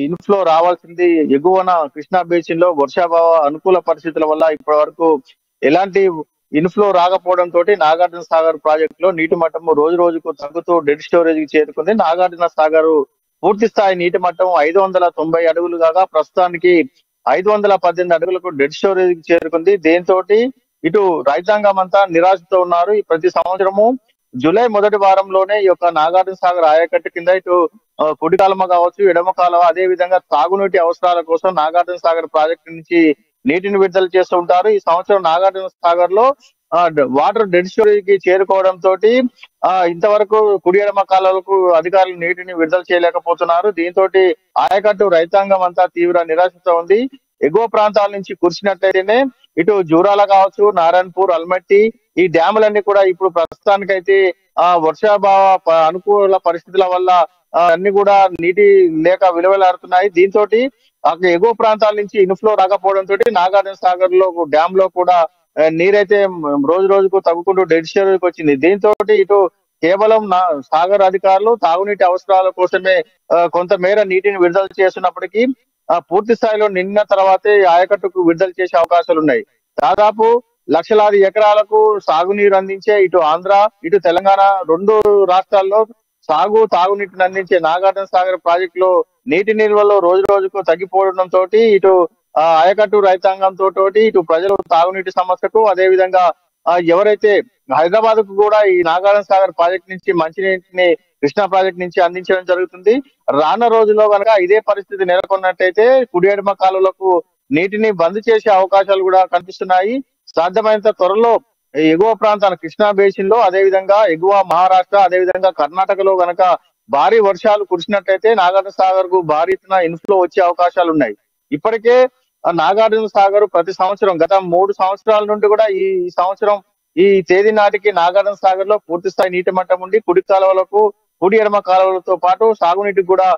ఇన్ఫ్లో రావాల్సింది ఎగువన కృష్ణా బేసిన్ లో వర్షాభావ అనుకూల పరిస్థితుల వల్ల ఇప్పటి వరకు ఎలాంటి ఇన్ఫ్లో రాకపోవడం తోటి నాగార్జున సాగర్ ప్రాజెక్ట్ లో నీటి మట్టం రోజు రోజుకు తగ్గుతూ డెడ్ స్టోరేజ్ కి చేరుకుంది. నాగార్జున సాగర్ పూర్తి స్థాయి నీటి మట్టం 590 అడుగులు కాగా ప్రస్తుతానికి 518 అడుగులకు డెడ్ స్టోరేజ్ కి చేరుకుంది. దీంతో ఇటు రైతాంగం అంతా నిరాశతో ఉన్నారు. ప్రతి సంవత్సరము జూలై మొదటి వారంలోనే ఈ యొక్క నాగార్జున సాగర్ ఆయకట్టు కింద ఇటు కుడి కాలువ కావచ్చు, ఎడమ కాలువ, అదే విధంగా తాగునీటి అవసరాల కోసం నాగార్జున సాగర్ ప్రాజెక్టు నుంచి నీటిని విడుదల చేస్తూ ఉంటారు. ఈ సంవత్సరం నాగార్జున సాగర్ లో వాటర్ డెడ్ స్టోరేజ్ కి చేరుకోవడంతో ఇంతవరకు కుడి ఎడమ కాలువలకు అధికారులు నీటిని విడుదల చేయలేకపోతున్నారు. దీంతో ఆయకట్టు రైతాంగం అంతా తీవ్ర నిరాశతో ఉంది. ఎగువ ప్రాంతాల నుంచి కురిసినట్లయితేనే ఇటు జూరాల కావచ్చు, నారాయణపూర్, అల్మట్టి ఈ డ్యాములన్నీ కూడా ఇప్పుడు ప్రస్తుతానికైతే వర్షాభావ అనుకూల పరిస్థితుల వల్ల అన్ని కూడా నీటి లేక విలువలాడుతున్నాయి. దీంతో ఎగువ ప్రాంతాల నుంచి ఇన్ఫ్లో రాకపోవడంతో నాగార్జున సాగర్ లో డ్యామ్ లో కూడా నీరైతే రోజు రోజుకు తగ్గుకుంటూ డెడ్ స్టోరేజ్ వచ్చింది. దీంతో ఇటు కేవలం సాగర్ అధికారులు తాగునీటి అవసరాల కోసమే కొంతమేర నీటిని విడుదల చేస్తున్నప్పటికీ పూర్తి స్థాయిలో నిన్న తర్వాతే ఆయకట్టుకు విడుదల చేసే అవకాశాలు ఉన్నాయి. దాదాపు లక్షలాది ఎకరాలకు సాగునీరు అందించే ఇటు ఆంధ్ర ఇటు తెలంగాణ రెండు రాష్ట్రాల్లో తాగునీటిని అందించే నాగార్జున సాగర్ ప్రాజెక్ట్ లో నీటి నిల్వలో రోజు రోజుకు తగ్గిపోవడంతో ఇటు ఆయకట్టు రైతాంగంతో ఇటు ప్రజలు తాగునీటి సమస్యకు అదే విధంగా ఎవరైతే హైదరాబాద్ కు కూడా ఈ నాగార్జున సాగర్ ప్రాజెక్ట్ నుంచి మంచినీటిని కృష్ణా ప్రాజెక్ట్ నుంచి అందించడం జరుగుతుంది. రానున్న రోజుల్లో కనుక ఇదే పరిస్థితి నెలకొన్నట్టయితే కుడి ఎడమ కాలువలకు నీటిని బంద్ చేసే అవకాశాలు కూడా కనిపిస్తున్నాయి. సాధ్యమైనంత త్వరలో ఎగువ ప్రాంతాల కృష్ణా బేసిన్ లో అదే విధంగా ఎగువ మహారాష్ట్ర అదే విధంగా కర్ణాటకలో గనక భారీ వర్షాలు కురిసినట్టయితే నాగార్జున సాగర్ కు భారీ ఎత్తున ఇన్ఫ్లో వచ్చే అవకాశాలు ఉన్నాయి. ఇప్పటికే నాగార్జున సాగర్ ప్రతి సంవత్సరం గత 3 సంవత్సరాల నుండి కూడా ఈ సంవత్సరం ఈ తేదీ నాటికి నాగార్జున సాగర్ లో పూర్తి స్థాయి నీటి మట్టం ఉండి కుడి కాలువలకు కుడి ఎడమ కాలువలతో పాటు సాగునీటికి కూడా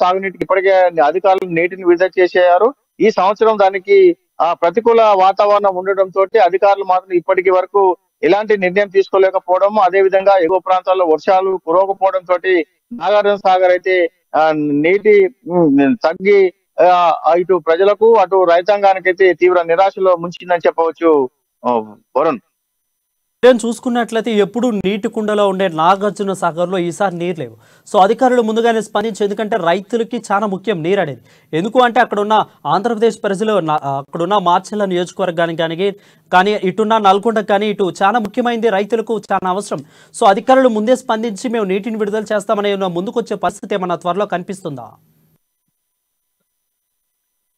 సాగునీటికి ఇప్పటికే అధికారులు నీటిని విడుదల చేసేయారు. ఈ సంవత్సరం దానికి ప్రతికూల వాతావరణం ఉండడంతో అధికారులు మాత్రం ఇప్పటికి వరకు ఎలాంటి నిర్ణయం తీసుకోలేకపోవడం అదే విధంగా ఎగువ ప్రాంతాల్లో వర్షాలు కురవకపోవడంతో నాగార్జున సాగర్ అయితే నీటి తగ్గి ఇటు ప్రజలకు అటు రైతాంగానికైతే తీవ్ర నిరాశలో ముంచిందని చెప్పవచ్చు. వరుణ్, చూసుకున్నట్లయితే ఎప్పుడు నీటి కుండలో ఉండే నాగార్జున సాగర్లో ఈసారి నీరు లేవు. సో అధికారులు ముందుగానే స్పందించి, ఎందుకంటే రైతులకి చాలా ముఖ్యం నీరు అనేది. ఎందుకు అంటే అక్కడున్న ఆంధ్రప్రదేశ్ ప్రజలు అక్కడున్న మార్చెల్ల నియోజకవర్గానికి కానీ ఇటున్న నల్గొండకు కానీ ఇటు చాలా ముఖ్యమైనది, రైతులకు చాలా అవసరం. సో అధికారులు ముందే స్పందించి మేము నీటిని విడుదల చేస్తామని ముందుకు వచ్చే పరిస్థితి ఏమన్నా త్వరలో కనిపిస్తుందా?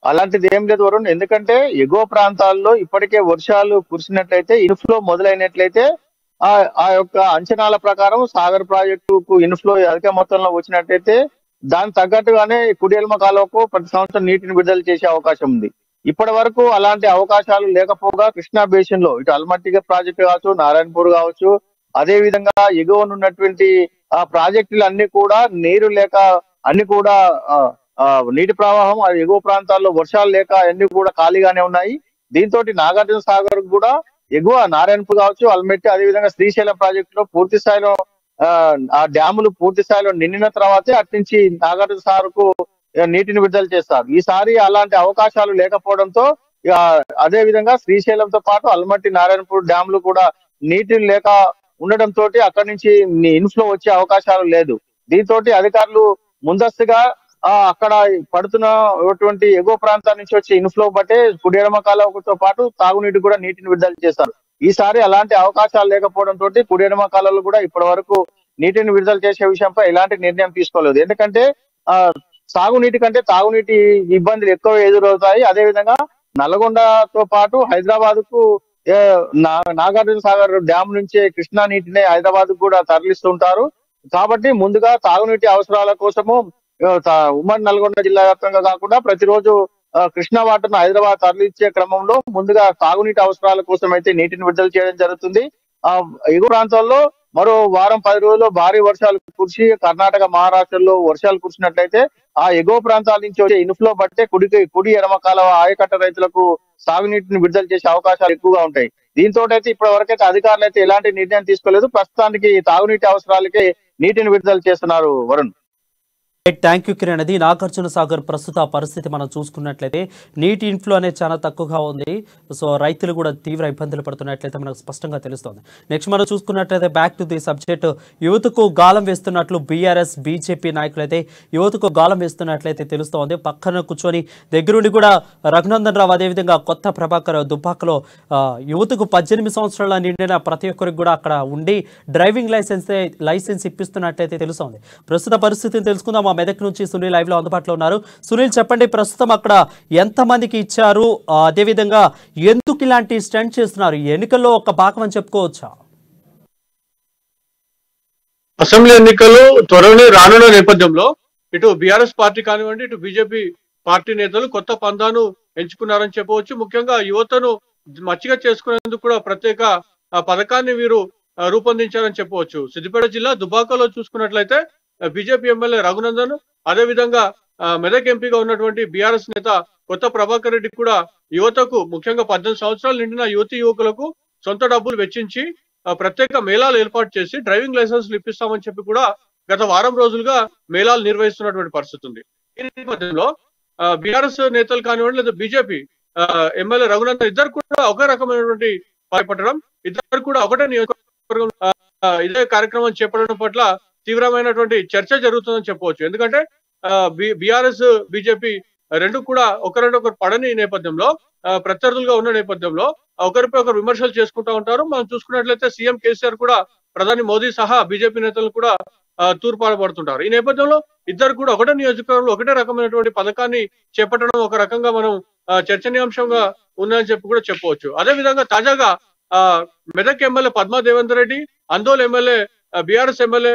అలాంటిది ఏం లేదు వరుణ్, ఎందుకంటే ఎగువ ప్రాంతాల్లో ఇప్పటికే వర్షాలు కురిసినట్లయితే ఇన్ఫ్లో మొదలైనట్లయితే ఆ యొక్క అంచనాల ప్రకారం సాగర్ ప్రాజెక్టుకు ఇన్ఫ్లో అధిక మొత్తంలో వచ్చినట్లయితే దానికి తగ్గట్టుగానే కుడియల్మ కాలువకు ప్రతి సంవత్సరం నీటిని విడుదల చేసే అవకాశం ఉంది. ఇప్పటి వరకు అలాంటి అవకాశాలు లేకపోగా కృష్ణా బేసిన్ లో ఇటు అల్మట్టిగ ప్రాజెక్టు కావచ్చు, నారాయణపూర్ కావచ్చు, అదే విధంగా ఎగువనున్నటువంటి ఆ ప్రాజెక్టులు అన్ని కూడా నీరు లేక అన్ని కూడా నీటి ప్రవాహం ఎగువ ప్రాంతాల్లో వర్షాలు లేక అన్ని కూడా ఖాళీగానే ఉన్నాయి. దీంతో నాగార్జున సాగర్ కూడా ఎగువ నారాయణపూర్ కావచ్చు, అల్మెట్టి అదే విధంగా శ్రీశైలం ప్రాజెక్టు లో పూర్తి స్థాయిలో ఆ డ్యాములు పూర్తి స్థాయిలో నిండిన తర్వాతే అట్నుంచి నాగార్జున సాగర్ కు నీటిని విడుదల చేస్తారు. ఈసారి అలాంటి అవకాశాలు లేకపోవడంతో అదే విధంగా శ్రీశైలంతో పాటు అల్మట్టి, నారాయణపూర్ డ్యాములు కూడా నీటి లేక ఉండడంతో అక్కడి నుంచి ఇన్ఫ్లో వచ్చే అవకాశాలు లేదు. దీంతో అధికారులు ముందస్తుగా అక్కడ పడుతున్నటువంటి ఎగువ ప్రాంతాల నుంచి వచ్చే ఇన్ఫ్లో బట్టే కుడి ఎడమ కాలువతో పాటు తాగునీటి కూడా నీటిని విడుదల చేస్తారు. ఈసారి అలాంటి అవకాశాలు లేకపోవడంతో కుడి ఎడమ కాలువలు కూడా ఇప్పటి వరకు నీటిని విడుదల చేసే విషయంపై ఎలాంటి నిర్ణయం తీసుకోలేదు. ఎందుకంటే సాగునీటి కంటే తాగునీటి ఇబ్బందులు ఎక్కువ ఎదురవుతాయి. అదే విధంగా నల్గొండతో పాటు హైదరాబాద్ కు నాగార్జున సాగర్ డ్యామ్ నుంచే కృష్ణా నీటిని హైదరాబాద్ కూడా తరలిస్తుంటారు. కాబట్టి ముందుగా తాగునీటి అవసరాల కోసము ఉమ్మడి నల్గొండ జిల్లా వ్యాప్తంగా కాకుండా ప్రతిరోజు కృష్ణా వాటర్ను హైదరాబాద్ తరలించే క్రమంలో ముందుగా తాగునీటి అవసరాల కోసం అయితే నీటిని విడుదల చేయడం జరుగుతుంది. ఎగువ ప్రాంతాల్లో మరో వారం 10 రోజుల్లో భారీ వర్షాలు కురిసి కర్ణాటక, మహారాష్ట్రలో వర్షాలు కురిసినట్లయితే ఆ ఎగువ ప్రాంతాల నుంచి వచ్చే ఇన్ఫ్లో బట్టే కుడి ఎడమ కాలువ ఆయకట్ట రైతులకు సాగునీటిని విడుదల చేసే అవకాశాలు ఎక్కువగా ఉంటాయి. దీంతో అయితే ఇప్పటి వరకైతే అధికారులు అయితే ఎలాంటి నిర్ణయం తీసుకోలేదు. ప్రస్తుతానికి తాగునీటి అవసరాలకే నీటిని విడుదల చేస్తున్నారు. Varun, thank you Kiran. అది నాగార్జున సాగర్ ప్రస్తుత పరిస్థితి మనం చూసుకున్నట్లయితే నీటి ఇన్ఫ్లో అనేది చాలా తక్కువగా ఉంది. సో రైతులు కూడా తీవ్ర ఇబ్బందులు పడుతున్నట్లయితే మనకు స్పష్టంగా తెలుస్తుంది. నెక్స్ట్ మనం చూసుకున్నట్లయితే బ్యాక్ టు ది సబ్జెక్ట్, యువతకు గాలం వేస్తున్నట్లు బీఆర్ఎస్ బీజేపీ నాయకులైతే యువతకు గాలం వేస్తున్నట్లయితే తెలుస్తోంది. పక్కన కూర్చొని దగ్గరుండి కూడా రఘునందన్ రావు అదేవిధంగా కొత్త ప్రభాకర్ దుబ్బాకలో యువతకు 18 సంవత్సరాల నిండిన ప్రతి ఒక్కరికి కూడా అక్కడ ఉండి డ్రైవింగ్ లైసెన్స్ ఇప్పిస్తున్నట్లయితే తెలుస్తోంది. ప్రస్తుత పరిస్థితిని తెలుసుకుందాం. మెదక్ నుంచి సునీల్ లైవ్ లో అందుబాటులో ఉన్నారు. సునీల్ చెప్పండి, ప్రస్తుతం అక్కడ ఎంతమందికి ఇచ్చారు, అదేవిధంగా ఎందుకు ఇలాంటి స్టంట్ చేస్తున్నారు, ఎన్నికల్లో ఒక భాగం అని చెప్పుకోవచ్చా? అసెంబ్లీ ఎన్నికలు త్వరలో రానున్న నేపథ్యంలో ఇటు బీఆర్ఎస్ పార్టీ కానివ్వండి, ఇటు బీజేపీ పార్టీ నేతలు కొత్త పందాను ఎంచుకున్నారని చెప్పవచ్చు. ముఖ్యంగా యువతను మచ్చిగా చేసుకునేందుకు కూడా ప్రత్యేక పథకాన్ని వీరు రూపొందించారని చెప్పవచ్చు. సిద్దిపేట జిల్లా దుబ్బాకలో చూసుకున్నట్లయితే బీజేపీ ఎమ్మెల్యే రఘునందన్, అదేవిధంగా మెదక్ ఎంపీగా ఉన్నటువంటి బీఆర్ఎస్ నేత కొత్త ప్రభాకర్ రెడ్డి కూడా యువతకు, ముఖ్యంగా 18 సంవత్సరాలు నిండిన యువకులకు సొంత డబ్బులు వెచ్చించి ప్రత్యేక మేళాలు ఏర్పాటు చేసి డ్రైవింగ్ లైసెన్స్లు ఇప్పిస్తామని చెప్పి కూడా గత వారం రోజులుగా మేళాలు నిర్వహిస్తున్నటువంటి పరిస్థితి ఉంది. ఈ నేపథ్యంలో బీఆర్ఎస్ నేతలు కానివ్వండి లేదా బీజేపీ ఎమ్మెల్యే రఘునందన్ ఇద్దరు కూడా ఒకే రకమైనటువంటి పాల్పడడం, ఇద్దరు కూడా ఒకటే నియోజకవర్గం ఇదే కార్యక్రమం చేపట్టడం పట్ల తీవ్రమైనటువంటి చర్చ జరుగుతుందని చెప్పవచ్చు. ఎందుకంటే బీఆర్ఎస్ బీజేపీ రెండు కూడా ఒకరినొకరు పడని నేపథ్యంలో, ప్రత్యర్థులుగా ఉన్న నేపథ్యంలో ఒకరిపై ఒకరు విమర్శలు చేసుకుంటూ ఉంటారు. మనం చూసుకున్నట్లయితే సీఎం కేసీఆర్ కూడా ప్రధాని మోదీ సహా బీజేపీ నేతలు కూడా తూర్పాడబడుతుంటారు. ఈ నేపథ్యంలో ఇద్దరు కూడా ఒకటే నియోజకవర్గంలో ఒకటే రకమైనటువంటి పథకాన్ని చేపట్టడం ఒక రకంగా మనం చర్చనీయాంశంగా ఉందని చెప్పి కూడా చెప్పవచ్చు. అదే విధంగా తాజాగా Medak MLA Padma Devender Reddy, Andole MLA BRS MLA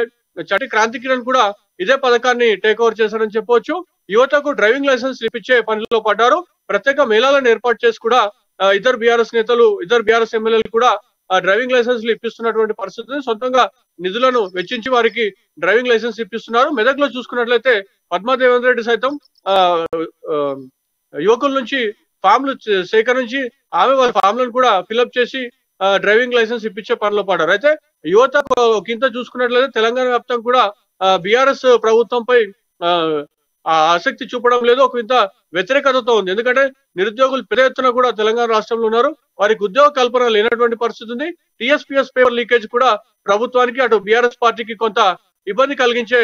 Chati Kranti Kiran కూడా ఇదే పథకాన్ని టేక్ ఓవర్ చేశారని చెప్పవచ్చు. యువతకు డ్రైవింగ్ లైసెన్స్ ఇప్పించే పనిలో పడ్డారు. ప్రత్యేక మేళాలను ఏర్పాటు చేసి కూడా ఇద్దరు బీఆర్ఎస్ నేతలు, ఇద్దరు బీఆర్ఎస్ ఎమ్మెల్యేలు కూడా డ్రైవింగ్ లైసెన్స్లు ఇప్పిస్తున్నటువంటి పరిస్థితిని, సొంతంగా నిధులను వెచ్చించి వారికి డ్రైవింగ్ లైసెన్స్ ఇప్పిస్తున్నారు. మెదక్ లో చూసుకున్నట్లయితే పద్మా దేవేంద్ర రెడ్డి సైతం యువకుల నుంచి ఫామ్లు సేకరించి ఆమె వాళ్ళ ఫామ్లను కూడా ఫిల్అప్ చేసి డ్రైవింగ్ లైసెన్స్ ఇప్పించే పనిలో పడ్డారు. అయితే యువత కింద చూసుకున్నట్లయితే తెలంగాణ వ్యాప్తంగా కూడా బీఆర్ఎస్ ప్రభుత్వంపై ఆసక్తి చూపడం లేదు, ఒక ఇంత వ్యతిరేకతతో ఉంది. ఎందుకంటే నిరుద్యోగులు పెద్ద ఎత్తున కూడా తెలంగాణ రాష్ట్రంలో ఉన్నారు, వారికి ఉద్యోగ కల్పన లేనటువంటి పరిస్థితి ఉంది. టీఎస్పీఎస్ పేపర్ లీకేజ్ కూడా ప్రభుత్వానికి, అటు బీఆర్ఎస్ పార్టీకి కొంత ఇబ్బంది కలిగించే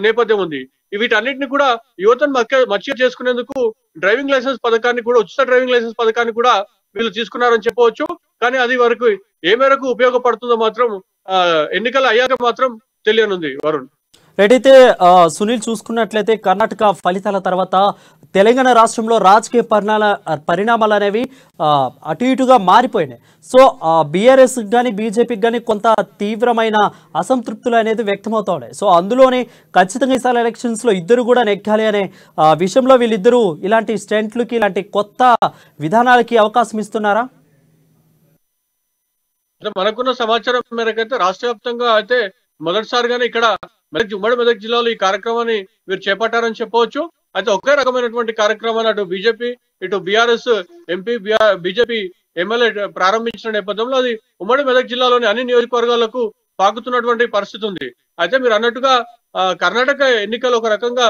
నేపథ్యం ఉంది. వీటన్నిటిని కూడా యువతను మచ్చిక చేసుకునేందుకు డ్రైవింగ్ లైసెన్స్ పథకాన్ని కూడా, ఉచిత డ్రైవింగ్ లైసెన్స్ పథకాన్ని కూడా వీళ్ళు తీసుకున్నారని చెప్పవచ్చు. కానీ అది వరకు ఏ మేరకు ఉపయోగపడుతుందో మాత్రం ఎన్నికలు అయ్యాక మాత్రం తెలియనుంది. వరుణ్, అయితే సునీల్ చూసుకున్నట్లయితే కర్ణాటక ఫలితాల తర్వాత తెలంగాణ రాష్ట్రంలో రాజకీయ పరిణామాలు అనేవి అటు ఇటుగా మారిపోయినాయి. సో బీఆర్ఎస్ కానీ బీజేపీకి కానీ కొంత తీవ్రమైన అసంతృప్తులు అనేది వ్యక్తమవుతా ఉన్నాయి. సో అందులోనే ఖచ్చితంగా ఈసారి ఎలక్షన్స్లో ఇద్దరు కూడా నెగ్గాలి అనే విషయంలో వీళ్ళిద్దరూ ఇలాంటి స్టంట్లకి, ఇలాంటి కొత్త విధానాలకి అవకాశం ఇస్తున్నారా? మనకున్న సమాచారం మేరకైతే రాష్ట్ర వ్యాప్తంగా అయితే మొదటిసారిగానే ఇక్కడ ఉమ్మడి మెదక్ జిల్లాలో ఈ కార్యక్రమాన్ని వీరు చేపట్టారని చెప్పవచ్చు. అయితే ఒకే రకమైనటువంటి కార్యక్రమాన్ని అటు బీజేపీ, ఇటు బీఆర్ఎస్ ఎంపీ, బీజేపీ ఎమ్మెల్యే ప్రారంభించిన నేపథ్యంలో అది ఉమ్మడి మెదక్ జిల్లాలోని అన్ని నియోజకవర్గాలకు పాకుతున్నటువంటి పరిస్థితి ఉంది. అయితే మీరు అన్నట్టుగా కర్ణాటక ఎన్నికలు ఒక రకంగా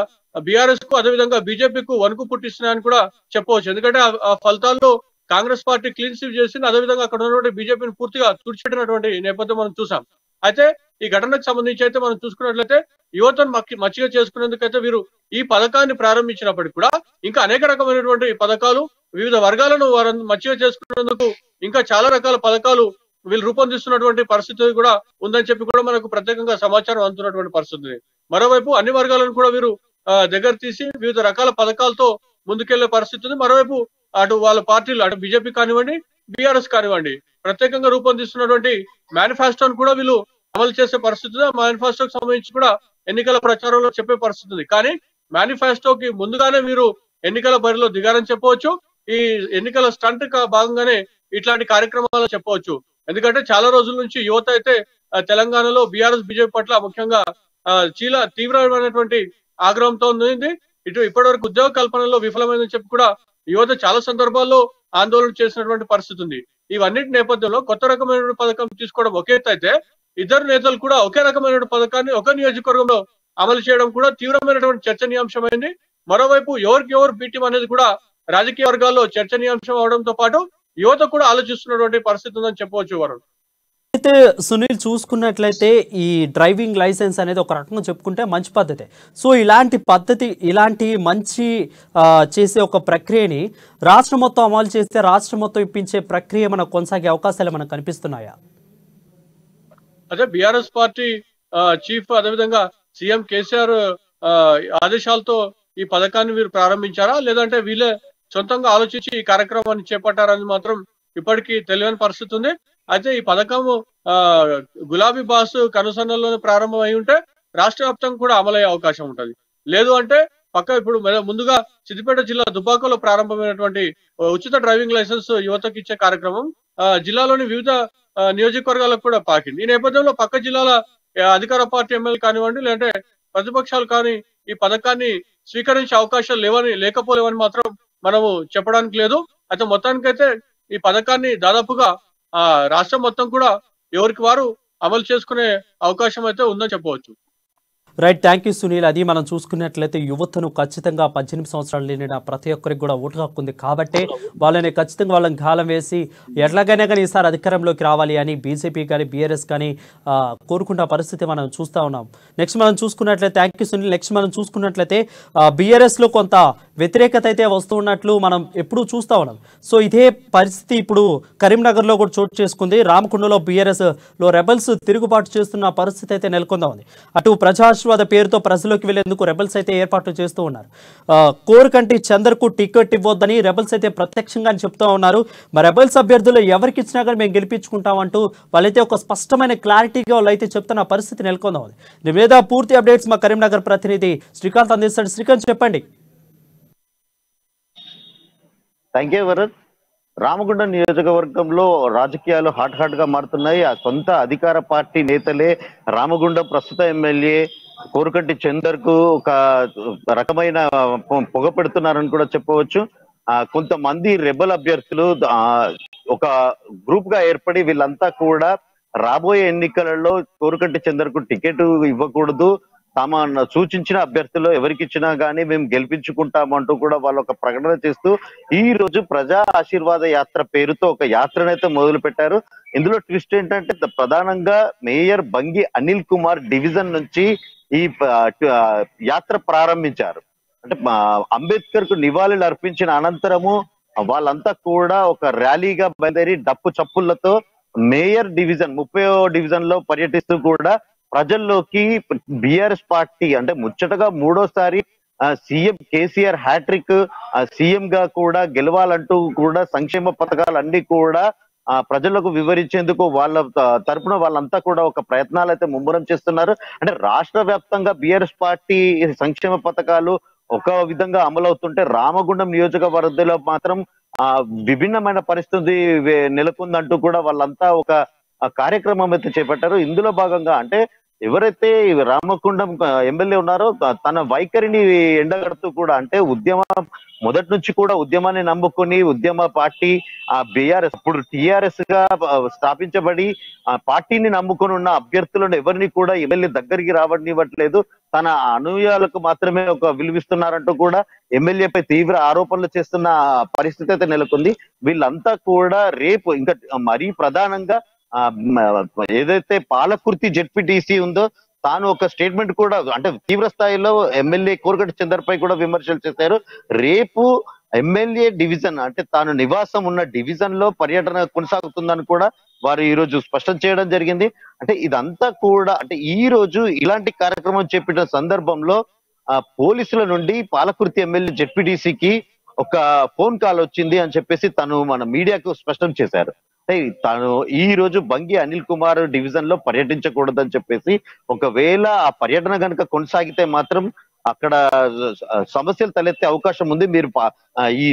బీఆర్ఎస్ కు, అదేవిధంగా బీజేపీకు వణుకు పుట్టిస్తున్నాయని కూడా చెప్పవచ్చు. ఎందుకంటే ఆ ఫలితాల్లో కాంగ్రెస్ పార్టీ క్లీన్ స్వీప్ చేసింది, అదేవిధంగా అక్కడ ఉన్నటువంటి బీజేపీని పూర్తిగా తుడిచిపెట్టినటువంటి నేపథ్యం మనం చూసాం. అయితే ఈ ఘటనకు సంబంధించి అయితే మనం చూసుకున్నట్లయితే యువతను మచ్చిగా చేసుకునేందుకైతే వీరు ఈ పథకాన్ని ప్రారంభించినప్పటికీ కూడా ఇంకా అనేక రకమైనటువంటి పథకాలు, వివిధ వర్గాలను వారిని మచ్చిగా చేసుకునేందుకు ఇంకా చాలా రకాల పథకాలు వీళ్ళు రూపొందిస్తున్నటువంటి పరిస్థితి కూడా ఉందని చెప్పి కూడా మనకు ప్రత్యేకంగా సమాచారం అందుతున్నటువంటి పరిస్థితి. మరోవైపు అన్ని వర్గాలను కూడా వీరు దగ్గర తీసి వివిధ రకాల పథకాలతో ముందుకెళ్లే పరిస్థితి ఉంది. మరోవైపు అటు వాళ్ళ పార్టీలు, అటు బీజేపీ కానివ్వండి, బీఆర్ఎస్ కానివ్వండి, ప్రత్యేకంగా రూపొందిస్తున్నటువంటి మేనిఫెస్టోను కూడా వీళ్ళు అమలు చేసే పరిస్థితి. మేనిఫెస్టోకి సంబంధించి కూడా ఎన్నికల ప్రచారంలో చెప్పే పరిస్థితి ఉంది. కానీ మేనిఫెస్టోకి ముందుగానే వీరు ఎన్నికల బరిలో దిగారని చెప్పవచ్చు. ఈ ఎన్నికల స్టంట్ భాగంగానే ఇట్లాంటి కార్యక్రమాలు చెప్పవచ్చు. ఎందుకంటే చాలా రోజుల నుంచి యువత అయితే తెలంగాణలో బీఆర్ఎస్ బీజేపీ పట్ల ముఖ్యంగా తీవ్రమైనటువంటి ఆగ్రహంతో ఉంది. ఇప్పటివరకు ఉద్యోగ కల్పనలో విఫలమైందని చెప్పి కూడా యువత చాలా సందర్భాల్లో ఆందోళన చేసినటువంటి పరిస్థితి ఉంది. ఇవన్నిటి నేపథ్యంలో కొత్త రకమైన పథకం తీసుకోవడం ఒకే అయితే ఇద్దరు నేతలు కూడా ఒకే రకమైన పథకాన్ని ఒక నియోజకవర్గంలో అమలు చేయడం కూడా తీవ్రమైనటువంటి చర్చనీయాంశమైంది. మరోవైపు ఎవరికి ఎవరు బీటీం అనేది కూడా రాజకీయ వర్గాల్లో చర్చనీయాంశం అవడంతో పాటు యువత కూడా ఆలోచిస్తున్నటువంటి పరిస్థితి ఉందని చెప్పవచ్చు. వరుణ్, అయితే సునీల్ చూసుకున్నట్లయితే ఈ డ్రైవింగ్ లైసెన్స్ అనేది ఒక రకంగా చెప్పుకుంటే మంచి పద్ధతి. సో ఇలాంటి మంచి చేసే ఒక ప్రక్రియని రాష్ట్రం మొత్తం అమలు చేస్తే రాష్ట్రం మొత్తం ఇప్పించే ప్రక్రియ మనకు కొనసాగే అవకాశాలు మనకు కనిపిస్తున్నాయా? అదే బీఆర్ఎస్ పార్టీ చీఫ్, అదేవిధంగా సీఎం కేసీఆర్ ఆదేశాలతో ఈ పథకాన్ని వీరు ప్రారంభించారా, లేదంటే వీళ్ళే సొంతంగా ఆలోచించి ఈ కార్యక్రమాన్ని చేపట్టారని మాత్రం ఇప్పటికీ తెలియని పరిస్థితి ఉంది. అయితే ఈ పథకము గులాబీ బాస్ కనుసన్నల్లోనే ప్రారంభం అయి ఉంటే రాష్ట్ర వ్యాప్తంగా కూడా అమలయ్యే అవకాశం ఉంటది. లేదు అంటే ఇప్పుడు ముందుగా సిద్దిపేట జిల్లా దుబ్బాకలో ప్రారంభమైనటువంటి ఉచిత డ్రైవింగ్ లైసెన్స్ యువతకు ఇచ్చే కార్యక్రమం జిల్లాలోని వివిధ నియోజకవర్గాలకు కూడా పాకింది. ఈ నేపథ్యంలో పక్క జిల్లాల అధికార పార్టీ ఎమ్మెల్యే కానివ్వండి, లేదంటే ప్రతిపక్షాలు కానీ ఈ పథకాన్ని స్వీకరించే అవకాశాలు లేకపోలేవని మాత్రం మనము చెప్పడానికి లేదు. అయితే మొత్తానికైతే ఈ పథకాన్ని దాదాపుగా రాష్ట్రం మొత్తం కూడా ఎవరికి వారు అమలు చేసుకునే అవకాశం అయితే ఉందని చెప్పవచ్చు. Right, thank you Sunil. అది మనం చూసుకున్నట్లయితే యువతను ఖచ్చితంగా 18 సంవత్సరాలు నిండిన ప్రతి ఒక్కరికి కూడా ఓటు హక్కు ఉంది కాబట్టి వాళ్ళని ఖచ్చితంగా వాళ్ళని గాలం వేసి ఎట్లాగైనా కానీ ఈసారి అధికారంలోకి రావాలి అని బీజేపీ కానీ బీఆర్ఎస్ కానీ కోరుకున్న పరిస్థితి మనం చూస్తూ ఉన్నాం. నెక్స్ట్ మనం చూసుకున్నట్లయితే థ్యాంక్ యూ సునీల్. నెక్స్ట్ మనం చూసుకున్నట్లయితే బీఆర్ఎస్లో కొంత వ్యతిరేకత అయితే వస్తూ ఉన్నట్లు మనం ఎప్పుడూ చూస్తూ ఉన్నాం. సో ఇదే పరిస్థితి ఇప్పుడు కరీంనగర్లో కూడా చోటు చేసుకుంది. రామకుండలో బీఆర్ఎస్లో రెబల్స్ తిరుగుబాటు చేస్తున్న పరిస్థితి అయితే నెలకొందా ఉంది. అటు ప్రజాశ్వాద పేరుతో ప్రజల్లోకి వెళ్లేందుకు రెబల్స్ అయితే ఏర్పాట్లు చేస్తూ ఉన్నారు. కోరుకంటి చందర్కు టికెట్ ఇవ్వొద్దని రెబల్స్ అయితే ప్రత్యక్షంగా చెప్తూ ఉన్నారు. మరి రెబల్స్ అభ్యర్థులు ఎవరికి ఇచ్చినా కానీ మేము గెలిపించుకుంటామంటూ వాళ్ళైతే ఒక స్పష్టమైన క్లారిటీగా వాళ్ళైతే చెప్తున్న పరిస్థితి నెలకొందా ఉంది. దీని మీద పూర్తి అప్డేట్స్ మా కరీంనగర్ ప్రతినిధి శ్రీకాంత్ అందిస్తాడు. శ్రీకాంత్ చెప్పండి. Thank you Varun. రామగుండం నియోజకవర్గంలో రాజకీయాలు హాట్ గా మారుతున్నాయి. ఆ సొంత అధికార పార్టీ నేతలే రామగుండం ప్రస్తుత ఎమ్మెల్యే కోరుకంటి చందర్ కు ఒక రకమైన పొగ పెడుతున్నారని కూడా చెప్పవచ్చు. కొంతమంది రెబల్ అభ్యర్థులు ఒక గ్రూప్ గా ఏర్పడి వీళ్ళంతా కూడా రాబోయే ఎన్నికలలో కోరుకంటి చందర్ కు టికెట్ ఇవ్వకూడదు, తమ సూచించిన అభ్యర్థులు ఎవరికి ఇచ్చినా గానీ మేము గెలిపించుకుంటామంటూ కూడా వాళ్ళు ఒక ప్రకటన చేస్తూ ఈ రోజు ప్రజా ఆశీర్వాద యాత్ర పేరుతో ఒక యాత్రనైతే మొదలు పెట్టారు. ఇందులో ట్విస్ట్ ఏంటంటే ప్రధానంగా మేయర్ బంగి అనిల్ కుమార్ డివిజన్ నుంచి ఈ యాత్ర ప్రారంభించారు. అంటే అంబేద్కర్ కు నివాళులు అర్పించిన అనంతరము వాళ్ళంతా కూడా ఒక ర్యాలీగా బయలుదేరి డప్పు చప్పుళ్లతో మేయర్ డివిజన్ 30వ డివిజన్ లో పర్యటిస్తూ కూడా ప్రజల్లోకి బీఆర్ఎస్ పార్టీ అంటే ముచ్చటగా 3వ సీఎం కేసీఆర్ హ్యాట్రిక్ సీఎం గా కూడా గెలవాలంటూ కూడా సంక్షేమ పథకాలన్నీ కూడా ప్రజలకు వివరించేందుకు వాళ్ళ తరపున వాళ్ళంతా కూడా ఒక ప్రయత్నాలు అయితే ముమ్మరం చేస్తున్నారు. అంటే రాష్ట్ర వ్యాప్తంగా బీఆర్ఎస్ పార్టీ సంక్షేమ పథకాలు ఒక విధంగా అమలవుతుంటే రామగుండం నియోజకవర్గంలో మాత్రం విభిన్నమైన పరిస్థితి నెలకొందంటూ కూడా వాళ్ళంతా ఒక కార్యక్రమం అయితే చేపట్టారు. ఇందులో భాగంగా అంటే ఎవరైతే రామగుండం ఎమ్మెల్యే ఉన్నారో తన వైఖరిని ఎండగడుతూ కూడా అంటే మొదటి నుంచి కూడా ఉద్యమాన్ని నమ్ముకొని ఉద్యమ పార్టీ బీఆర్ఎస్ ఇప్పుడు టిఆర్ఎస్ గా స్థాపించబడి ఆ పార్టీని నమ్ముకొని ఉన్న అభ్యర్థులను ఎవరిని కూడా ఎమ్మెల్యే దగ్గరికి రావనివ్వట్లేదు, తన అనుయాలకు మాత్రమే ఒక విలువిస్తున్నారంటూ కూడా ఎమ్మెల్యేపై తీవ్ర ఆరోపణలు చేస్తున్న పరిస్థితి అయితే నెలకొంది. వీళ్ళంతా కూడా రేపు ఇంకా మరీ ప్రధానంగా ఏదైతే పాలకుర్తి జెడ్పీటీసీ ఉందో తాను ఒక స్టేట్మెంట్ కూడా అంటే తీవ్ర స్థాయిలో ఎమ్మెల్యే కోరుకంటి చందర్ పై కూడా విమర్శలు చేశారు. రేపు ఎమ్మెల్యే డివిజన్ అంటే తాను నివాసం ఉన్న డివిజన్ లో పర్యటన కొనసాగుతుందని కూడా వారు ఈ రోజు స్పష్టం చేయడం జరిగింది. అంటే ఇదంతా కూడా అంటే ఈ రోజు ఇలాంటి కార్యక్రమం చేపట్టిన సందర్భంలో పోలీసుల నుండి పాలకుర్తి ఎమ్మెల్యే జెడ్పీటీసీకి ఒక ఫోన్ కాల్ వచ్చింది అని చెప్పేసి తను మన మీడియాకు స్పష్టం చేశారు. తాను ఈ రోజు బంగి అనిల్ కుమార్ డివిజన్ లో పర్యటించకూడదని చెప్పేసి ఒకవేళ ఆ పర్యటన కనుక కొనసాగితే మాత్రం అక్కడ సమస్యలు తలెత్తే అవకాశం ఉంది, మీరు ఈ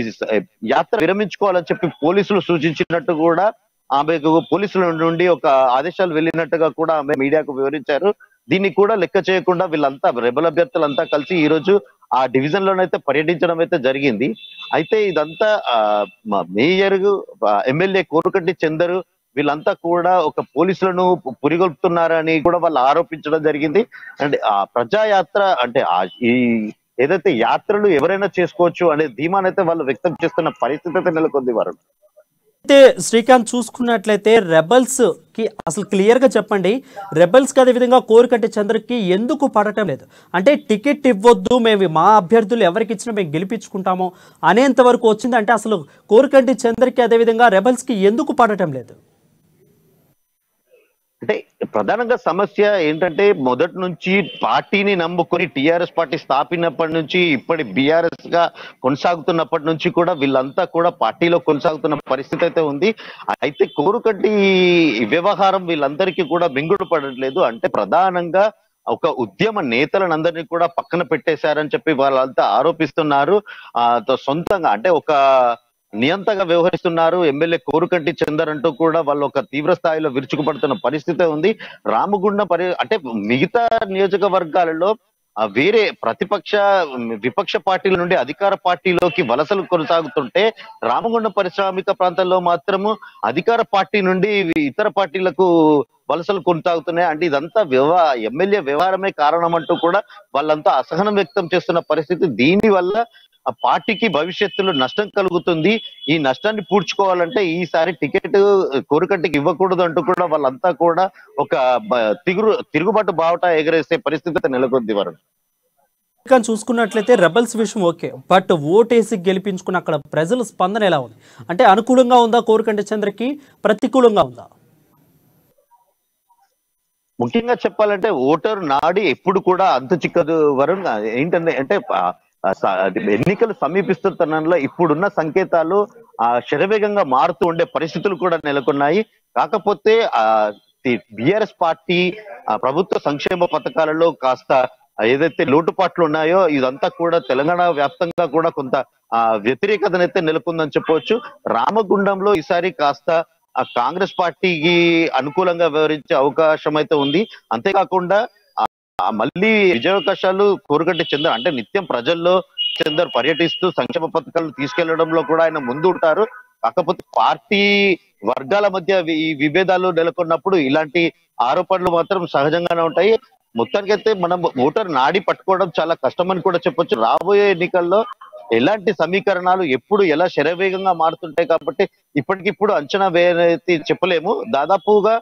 యాత్ర విరమించుకోవాలని చెప్పి పోలీసులు సూచించినట్టు కూడా ఆమెకు పోలీసుల నుండి ఒక ఆదేశాలు వెళ్ళినట్టుగా కూడా ఆమె మీడియాకు వివరించారు. దీన్ని కూడా లెక్క చేయకుండా వీళ్ళంతా రెబల్ అభ్యర్థులంతా కలిసి ఈ రోజు ఆ డివిజన్ లోనైతే పర్యటించడం అయితే జరిగింది. అయితే ఇదంతా మేయర్ ఎమ్మెల్యే కోరుకంటి చందర్ వీళ్ళంతా కూడా ఒక పోలీసులను పురిగొల్పుతున్నారని కూడా వాళ్ళు ఆరోపించడం జరిగింది. అంటే ఆ ప్రజాయాత్ర అంటే ఈ ఏదైతే యాత్రలు ఎవరైనా చేసుకోవచ్చు అనే ధీమానైతే వాళ్ళు వ్యక్తం చేస్తున్న పరిస్థితి అయితే నెలకొంది. వారు అయితే శ్రీకాంత్ చూసుకున్నట్లయితే రెబల్స్ కి అసలు క్లియర్ గా చెప్పండి, రెబల్స్ కి అదేవిధంగా కోరుకంటి చంద్రకి ఎందుకు పడటం లేదు? అంటే టికెట్ ఇవ్వద్దు, మేము మా అభ్యర్థులు ఎవరికి ఇచ్చినా మేము గెలిపించుకుంటాము అనేంత వరకు వచ్చింది. అంటే అసలు కోరుకంటి చంద్రకి అదేవిధంగా రెబల్స్ కి ఎందుకు పడటం లేదు? అంటే ప్రధానంగా సమస్య ఏంటంటే మొదటి నుంచి పార్టీని నమ్ముకొని టిఆర్ఎస్ పార్టీ స్థాపినప్పటి నుంచి ఇప్పటి బిఆర్ఎస్ గా కొనసాగుతున్నప్పటి నుంచి కూడా వీళ్ళంతా కూడా పార్టీలో కొనసాగుతున్న పరిస్థితి అయితే ఉంది. అయితే కోరుకట్టి వ్యవహారం వీళ్ళందరికీ కూడా మింగుడు పడట్లేదు. అంటే ప్రధానంగా ఒక ఉద్యమ నేతలందరినీ కూడా పక్కన పెట్టేశారని చెప్పి వాళ్ళంతా ఆరోపిస్తున్నారు. సొంతంగా అంటే ఒక నియంతగా వ్యవహరిస్తున్నారు. ఎమ్మెల్యే కోరుకంటి చందర్ అంటూ కూడా వాళ్ళు ఒక తీవ్ర స్థాయిలో విరుచుకుపడుతున్న పరిస్థితి ఉంది. రామగుండం అంటే మిగతా నియోజకవర్గాలలో వేరే విపక్ష పార్టీల నుండి అధికార పార్టీలోకి వలసలు కొనసాగుతుంటే రామగుండం పారిశ్రామిక ప్రాంతంలో మాత్రము అధికార పార్టీ నుండి ఇతర పార్టీలకు వలసలు కొనసాగుతున్నాయి. అంటే ఇదంతా ఎమ్మెల్యే వ్యవహారమే కారణం అంటూ కూడా వాళ్ళంతా అసహనం వ్యక్తం చేస్తున్న పరిస్థితి. దీని వల్ల ఆ పార్టీకి భవిష్యత్తులో నష్టం కలుగుతుంది. ఈ నష్టాన్ని పూడ్చుకోవాలంటే ఈసారి టికెట్ కోరుకట్టికి ఇవ్వకూడదు అంటూ కూడా వాళ్ళంతా కూడా ఒక తిరుగుబాటు బావుట ఎగరేసే పరిస్థితి నెలకొంది. వారు కానీ చూసుకున్నట్లయితే రెబల్స్ విషయం ఓకే, బట్ ఓటేసి గెలిపించుకున్న అక్కడ ప్రజల స్పందన ఎలా ఉంది? అంటే అనుకూలంగా ఉందా కోరుకంటి చంద్రకి, ప్రతికూలంగా ఉందా? ముఖ్యంగా చెప్పాలంటే ఓటరు నాడి ఎప్పుడు కూడా అంతు చిక్కదు వరుణ్. ఏంటంటే ఎన్నికలు సమీపిస్తున్న తరుణంలో ఇప్పుడున్న సంకేతాలు శరవేగంగా మారుతూ ఉండే పరిస్థితులు కూడా నెలకొన్నాయి. కాకపోతే బిఆర్ఎస్ పార్టీ ప్రభుత్వ సంక్షేమ పథకాలలో కాస్త ఏదైతే లోటుపాట్లు ఉన్నాయో ఇదంతా కూడా తెలంగాణ వ్యాప్తంగా కూడా కొంత వ్యతిరేకతనైతే నెలకొందని చెప్పవచ్చు. రామగుండంలో ఈసారి కాస్త కాంగ్రెస్ పార్టీకి అనుకూలంగా వ్యవహరించే అవకాశం అయితే ఉంది. అంతేకాకుండా మళ్ళీ విజయావకాశాలు కోరుకంటి చందర్ అంటే నిత్యం ప్రజల్లో చందర్ పర్యటిస్తూ సంక్షేమ పథకాలను తీసుకెళ్లడంలో కూడా ఆయన ముందు ఉంటారు. కాకపోతే పార్టీ వర్గాల మధ్య ఈ విభేదాలు నెలకొన్నప్పుడు ఇలాంటి ఆరోపణలు మాత్రం సహజంగానే ఉంటాయి. మొత్తానికైతే మనం ఓటర్ నాడి పట్టుకోవడం చాలా కష్టమని కూడా చెప్పొచ్చు. రాబోయే ఎన్నికల్లో ఎలాంటి సమీకరణాలు ఎప్పుడు ఎలా శరవేగంగా మారుతుంటాయి కాబట్టి ఇప్పటికిప్పుడు అంచనా వేయనైతే చెప్పలేము. దాదాపుగా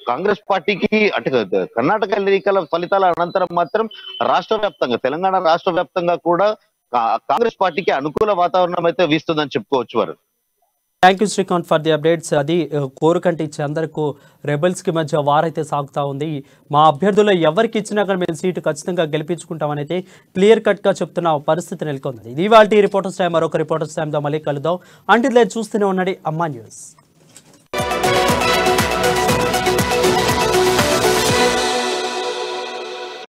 కాంగ్రెస్ పార్టీకి అంటే కర్ణాటక ఎన్నికల ఫలితాల అనంతరం మాత్రం రాష్ట్ర వ్యాప్తంగా తెలంగాణ రాష్ట్ర వ్యాప్తంగా కూడా కాంగ్రెస్ పార్టీకి అనుకూల వాతావరణం అయితే వీస్తుందని చెప్పుకోవచ్చు. వారు thank you Srikanth for the updates. అది కోరుకంటి చందర్కు రెబల్స్కి మధ్య వారైతే సాగుతూ ఉంది. మా అభ్యర్థుల్లో ఎవరికి ఇచ్చినా కానీ మేము సీటు ఖచ్చితంగా గెలిపించుకుంటామని అయితే క్లియర్ కట్గా చెప్తున్న పరిస్థితి నెలకొంది. ఇది వాటి రిపోర్టర్స్ టైం. మరొక రిపోర్టర్స్ టైంతో మళ్ళీ కలుద్దాం. అంటే చూస్తూనే ఉన్నాడు అమ్మా న్యూస్.